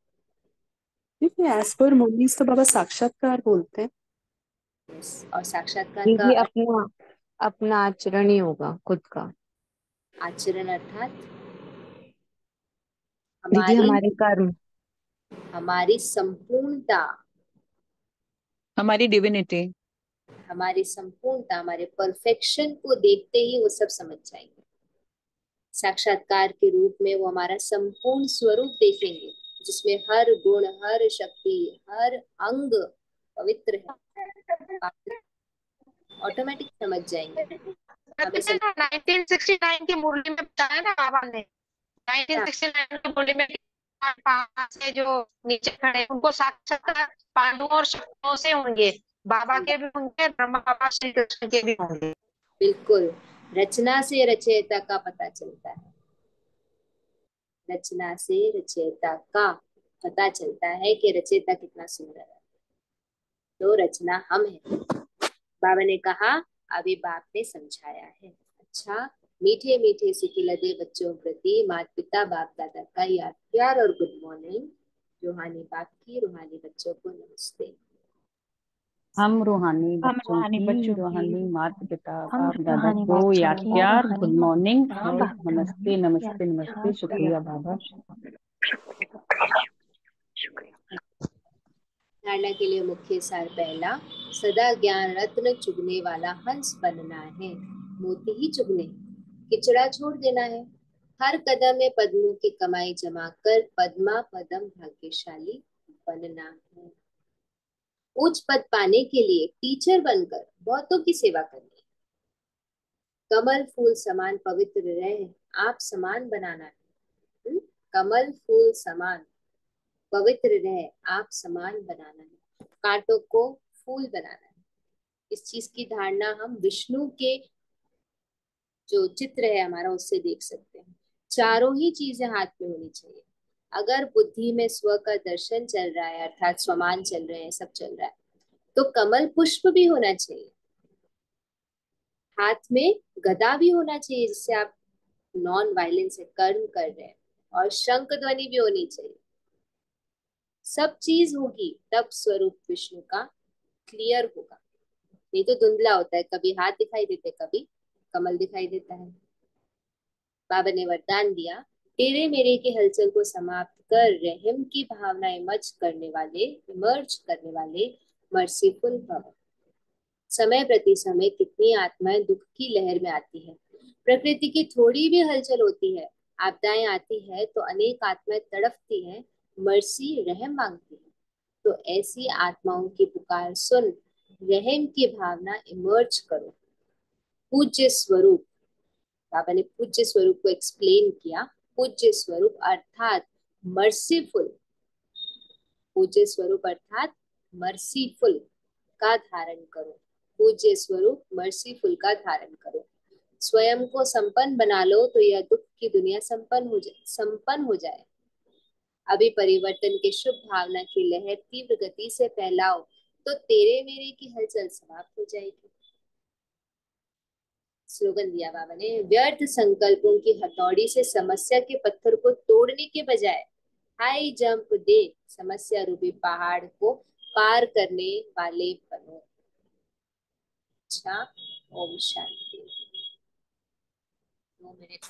देखिए एज पर मुनीस तो बाबा साक्षात्कार बोलते हैं। और साक्षात्कार का दीदी अपना अपना आचरण ही होगा, खुद का आचरण अर्थात दीदी हमारी हमारे कर्म, हमारी संपूर्णता, हमारी डिविनिटी, हमारी संपूर्णता, हमारे परफेक्शन को देखते ही वो सब समझ जाएंगे। साक्षात्कार के रूप में वो हमारा संपूर्ण स्वरूप देखेंगे, जिसमें हर गुण, हर शक्ति, हर अंग पवित्र है। ऑटोमेटिक समझ जाएंगे। हमें 1969 की मुरली में बताया ना बाबा ने, 1969 की मुरली में पहाड़ से जो नीचे खड़े हैं, उनको साक्षात्कार पांडवों और शक्तियों से होंगे। बाबा के भी होंगे, ब्रह्मा बाबा श्री कृष्ण के भी होंगे। बिल्कुल, रचना से रचयिता का पता चलता है। रचना से रचयिता का पता चलता है कि रचयिता कितना सुंदर है। तो रचना हम है। बाबा ने कहा अभी बाप ने समझाया है। अच्छा, मीठे मीठे सिके लदे बच्चों प्रति माता पिता बाप दादा का याद प्यार और गुड मॉर्निंग। रूहानी बाप की रूहानी बच्चों को नमस्ते। हम रूहानी बच्चों की रूहानी माता पिता बाप दादा को याद प्यार, गुड मॉर्निंग और नमस्ते नमस्ते नमस्ते। शुक्रिया बाबा। धारणा के लिए मुख्य सार पहला, सदा ज्ञान रत्न चुगने वाला हंस बनना है। मोती ही चुगने, किचड़ा छोड़ देना है। हर कदम में पद्मों की कमाई जमा कर पद्मा पदम भाग्यशाली बनना है। उच्च पद पाने के लिए टीचर बनकर बहुतों की सेवा करनी है। कमल फूल समान पवित्र रह आप समान बनाना है। कमल फूल समान पवित्र रह आप समान बनाना है। कांटों को फूल बनाना है। इस चीज की धारणा हम विष्णु के जो चित्र है हमारा उससे देख सकते हैं। चारों ही चीजें हाथ में होनी चाहिए। अगर बुद्धि में स्व का दर्शन चल रहा है, अर्थात स्वमान चल रहे हैं, सब चल रहा है, तो कमल पुष्प भी होना चाहिए। हाथ में गदा भी होना चाहिए, जिससे आप नॉन वायलेंस से कर्म कर रहे हैं, और शंख ध्वनि भी होनी चाहिए। सब चीज होगी तब स्वरूप विष्णु का क्लियर होगा, नहीं तो धुंधला होता है। कभी हाथ दिखाई देते, कभी कमल दिखाई देता है। बाबा ने वरदान दिया, तेरे मेरे की हलचल को समाप्त कर रहम की भावना इमर्ज करने वाले मर्सीफुल भव। समय प्रति समय कितनी आत्माएं दुख की लहर में आती है। प्रकृति की थोड़ी भी हलचल होती है, आपदाएं आती है तो अनेक आत्माएं तड़पती हैं, मर्सी रहम मांगती है। तो ऐसी आत्माओं की पुकार सुन, रहम की भावना इमर्ज करो। पूज्य स्वरूप, बाबा ने पूज्य स्वरूप को एक्सप्लेन किया। पूज्य स्वरूप अर्थात मर्सीफुल, पूज्य स्वरूप अर्थात मर्सीफुल का धारण करो। पूज्य स्वरूप मर्सीफुल का धारण करो। स्वयं को संपन्न बना लो तो यह दुख की दुनिया संपन्न हो जाए। अभी परिवर्तन के शुभ भावना की लहर तीव्र गति से फैलाओ तो तेरे मेरे की हलचल समाप्त हो जाएगी। स्लोगन दिया बाबा ने, व्यर्थ संकल्पों की हथौड़ी से समस्या के पत्थर को तोड़ने के बजाय हाई जंप दे समस्या रूपी पहाड़ को पार करने वाले बनो। अच्छा, ओम शांति। 2 मिनट